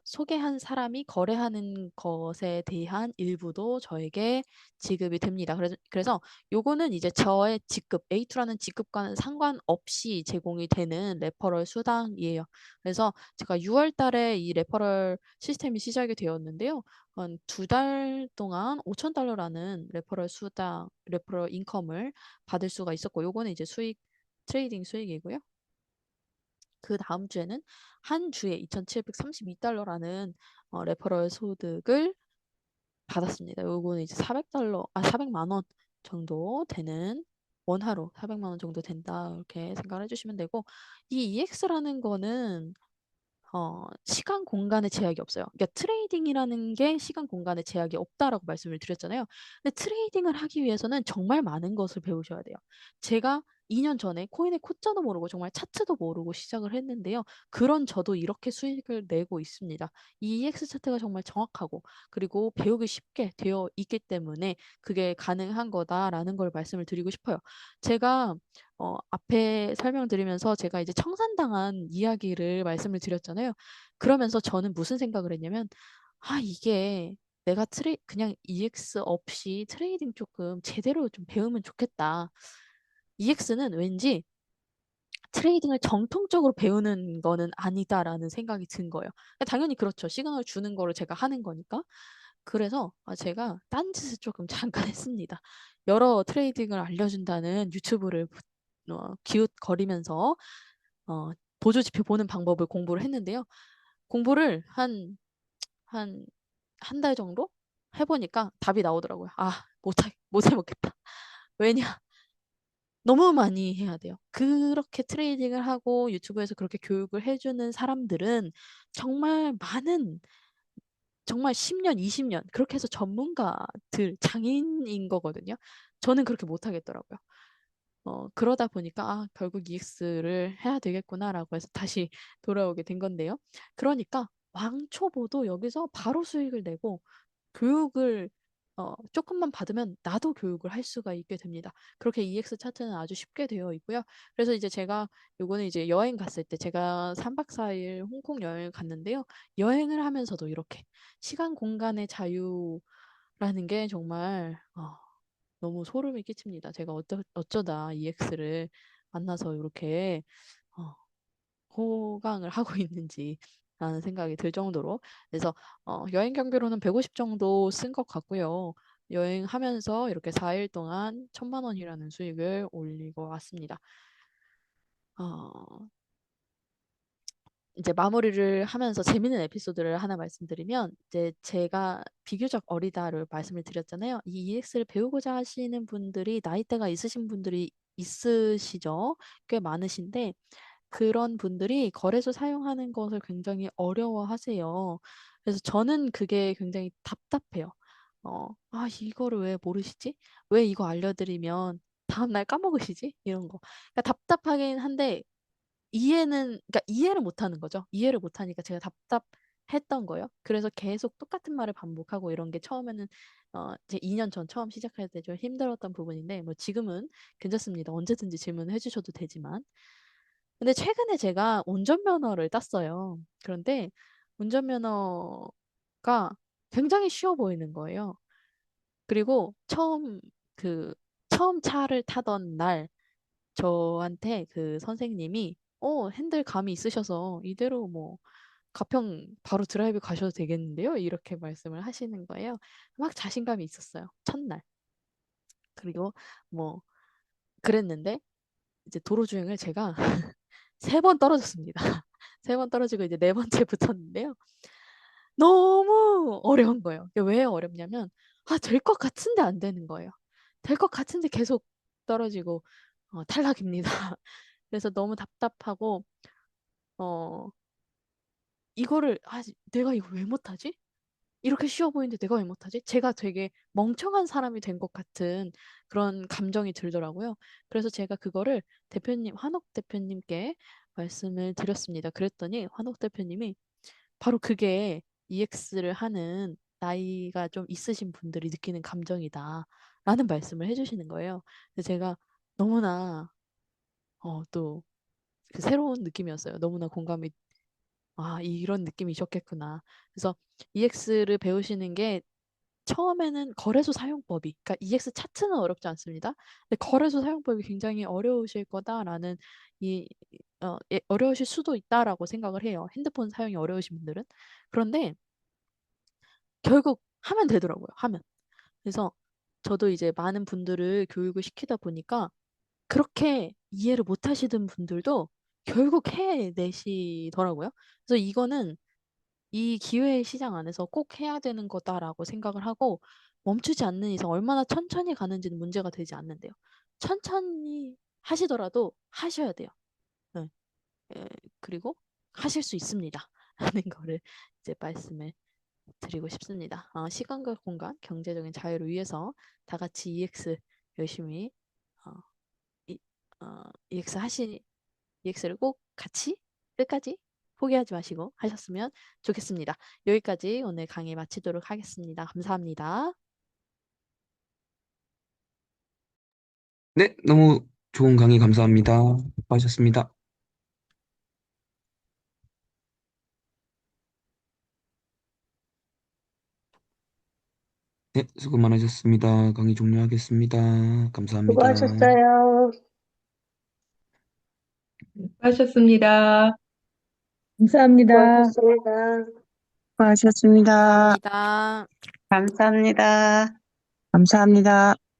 B: 소개한 사람이 거래하는 것에 대한 일부도 저에게 지급이 됩니다. 그래서 요거는 이제 저의 직급, A2라는 직급과는 상관없이 제공이 되는 레퍼럴 수당이에요. 그래서 제가 6월 달에 이 레퍼럴 시스템이 시작이 되었는데요. 한 2달 동안 5천 달러라는 레퍼럴 인컴을 받을 수가 있었고, 요거는 이제 트레이딩 수익이고요. 그 다음 주에는 한 주에 2,732달러라는 레퍼럴 소득을 받았습니다. 요거는 이제 400만 원 정도 되는 원화로 400만 원 정도 된다. 이렇게 생각을 해주시면 되고, 이 EX라는 거는 시간 공간의 제약이 없어요. 그러니까 트레이딩이라는 게 시간 공간의 제약이 없다라고 말씀을 드렸잖아요. 근데 트레이딩을 하기 위해서는 정말 많은 것을 배우셔야 돼요. 제가 2년 전에 코인의 코자도 모르고 정말 차트도 모르고 시작을 했는데요. 그런 저도 이렇게 수익을 내고 있습니다. 이 EX 차트가 정말 정확하고 그리고 배우기 쉽게 되어 있기 때문에 그게 가능한 거다라는 걸 말씀을 드리고 싶어요. 제가 앞에 설명드리면서 제가 이제 청산당한 이야기를 말씀을 드렸잖아요. 그러면서 저는 무슨 생각을 했냐면, 아, 이게 내가 그냥 EX 없이 트레이딩 조금 제대로 좀 배우면 좋겠다. EX는 왠지 트레이딩을 정통적으로 배우는 거는 아니다라는 생각이 든 거예요. 당연히 그렇죠. 시그널 주는 거를 제가 하는 거니까. 그래서 제가 딴짓을 조금 잠깐 했습니다. 여러 트레이딩을 알려준다는 유튜브를 기웃거리면서 어, 보조지표 보는 방법을 공부를 했는데요. 공부를 한, 한 달 정도 해보니까 답이 나오더라고요. 아, 못 해먹겠다. 왜냐? 너무 많이 해야 돼요. 그렇게 트레이딩을 하고 유튜브에서 그렇게 교육을 해주는 사람들은 정말 정말 10년, 20년, 그렇게 해서 장인인 거거든요. 저는 그렇게 못 하겠더라고요. 그러다 보니까, 결국 EX를 해야 되겠구나라고 해서 다시 돌아오게 된 건데요. 그러니까 왕초보도 여기서 바로 수익을 내고 교육을 조금만 받으면 나도 교육을 할 수가 있게 됩니다. 그렇게 EX 차트는 아주 쉽게 되어 있고요. 그래서 이제 제가 요거는 이제 여행 갔을 때 제가 3박 4일 홍콩 여행을 갔는데요. 여행을 하면서도 이렇게 시간 공간의 자유라는 게 정말 너무 소름이 끼칩니다. 제가 어쩌다 EX를 만나서 이렇게 어, 호강을 하고 있는지 라는 생각이 들 정도로 그래서 여행 경비로는 150 정도 쓴 것 같고요. 여행하면서 이렇게 4일 동안 1,000만 원이라는 수익을 올리고 왔습니다. 어, 이제 마무리를 하면서 재밌는 에피소드를 하나 말씀드리면 이제 제가 비교적 어리다를 말씀을 드렸잖아요. 이 EX를 배우고자 하시는 분들이 나이대가 있으신 분들이 있으시죠? 꽤 많으신데 그런 분들이 거래소 사용하는 것을 굉장히 어려워하세요. 그래서 저는 그게 굉장히 답답해요. 이거를 왜 모르시지? 왜 이거 알려드리면 다음날 까먹으시지? 이런 거. 그러니까 답답하긴 한데 그러니까 이해를 못 하는 거죠. 이해를 못 하니까 제가 답답했던 거예요. 그래서 계속 똑같은 말을 반복하고 이런 게 처음에는 이제 2년 전 처음 시작할 때 좀 힘들었던 부분인데 뭐 지금은 괜찮습니다. 언제든지 질문해 주셔도 되지만. 근데 최근에 제가 운전면허를 땄어요. 그런데 운전면허가 굉장히 쉬워 보이는 거예요. 그리고 처음 차를 타던 날 저한테 그 선생님이 핸들 감이 있으셔서 이대로 뭐 가평 바로 드라이브 가셔도 되겠는데요? 이렇게 말씀을 하시는 거예요. 막 자신감이 있었어요. 첫날. 그리고 뭐 그랬는데 이제 도로 주행을 제가 3번 떨어졌습니다. 3번 떨어지고 이제 네 번째 붙었는데요. 너무 어려운 거예요. 이게 왜 어렵냐면 될 것 같은데 안 되는 거예요. 될 것 같은데 계속 떨어지고 탈락입니다. 그래서 너무 답답하고 어 이거를 내가 이거 왜 못하지? 이렇게 쉬워 보이는데 내가 왜 못하지? 제가 되게 멍청한 사람이 된 것 같은 그런 감정이 들더라고요. 그래서 제가 그거를 한옥 대표님께 말씀을 드렸습니다. 그랬더니 한옥 대표님이 바로 그게 EX를 하는 나이가 좀 있으신 분들이 느끼는 감정이다라는 말씀을 해주시는 거예요. 근데 제가 너무나 또 그 새로운 느낌이었어요. 너무나 공감이 이런 느낌이셨겠구나. 그래서 EX를 배우시는 게 처음에는 거래소 사용법이, 그러니까 EX 차트는 어렵지 않습니다. 근데 거래소 사용법이 굉장히 어려우실 거다라는 어려우실 수도 있다라고 생각을 해요. 핸드폰 사용이 어려우신 분들은. 그런데 결국 하면 되더라고요. 하면. 그래서 저도 이제 많은 분들을 교육을 시키다 보니까 그렇게 이해를 못 하시던 분들도 결국 해내시더라고요. 그래서 이거는 이 기회의 시장 안에서 꼭 해야 되는 거다라고 생각을 하고 멈추지 않는 이상 얼마나 천천히 가는지는 문제가 되지 않는데요. 천천히 하시더라도 하셔야 돼요. 네. 예, 그리고 하실 수 있습니다. 라는 거를 이제 말씀을 드리고 싶습니다. 시간과 공간, 경제적인 자유를 위해서 다 같이 EX 열심히 어, 이, EX를 꼭 같이 끝까지 포기하지 마시고 하셨으면 좋겠습니다. 여기까지 오늘 강의 마치도록 하겠습니다. 감사합니다.
A: 네, 너무 좋은 강의 감사합니다. 수고하셨습니다. 네, 수고 많으셨습니다. 강의 종료하겠습니다. 감사합니다.
C: 수고하셨어요.
D: 하셨습니다.
E: 감사합니다.
C: 수고하셨습니다.
E: 수고하셨습니다.
B: 감사합니다.
C: 감사합니다.
E: 감사합니다.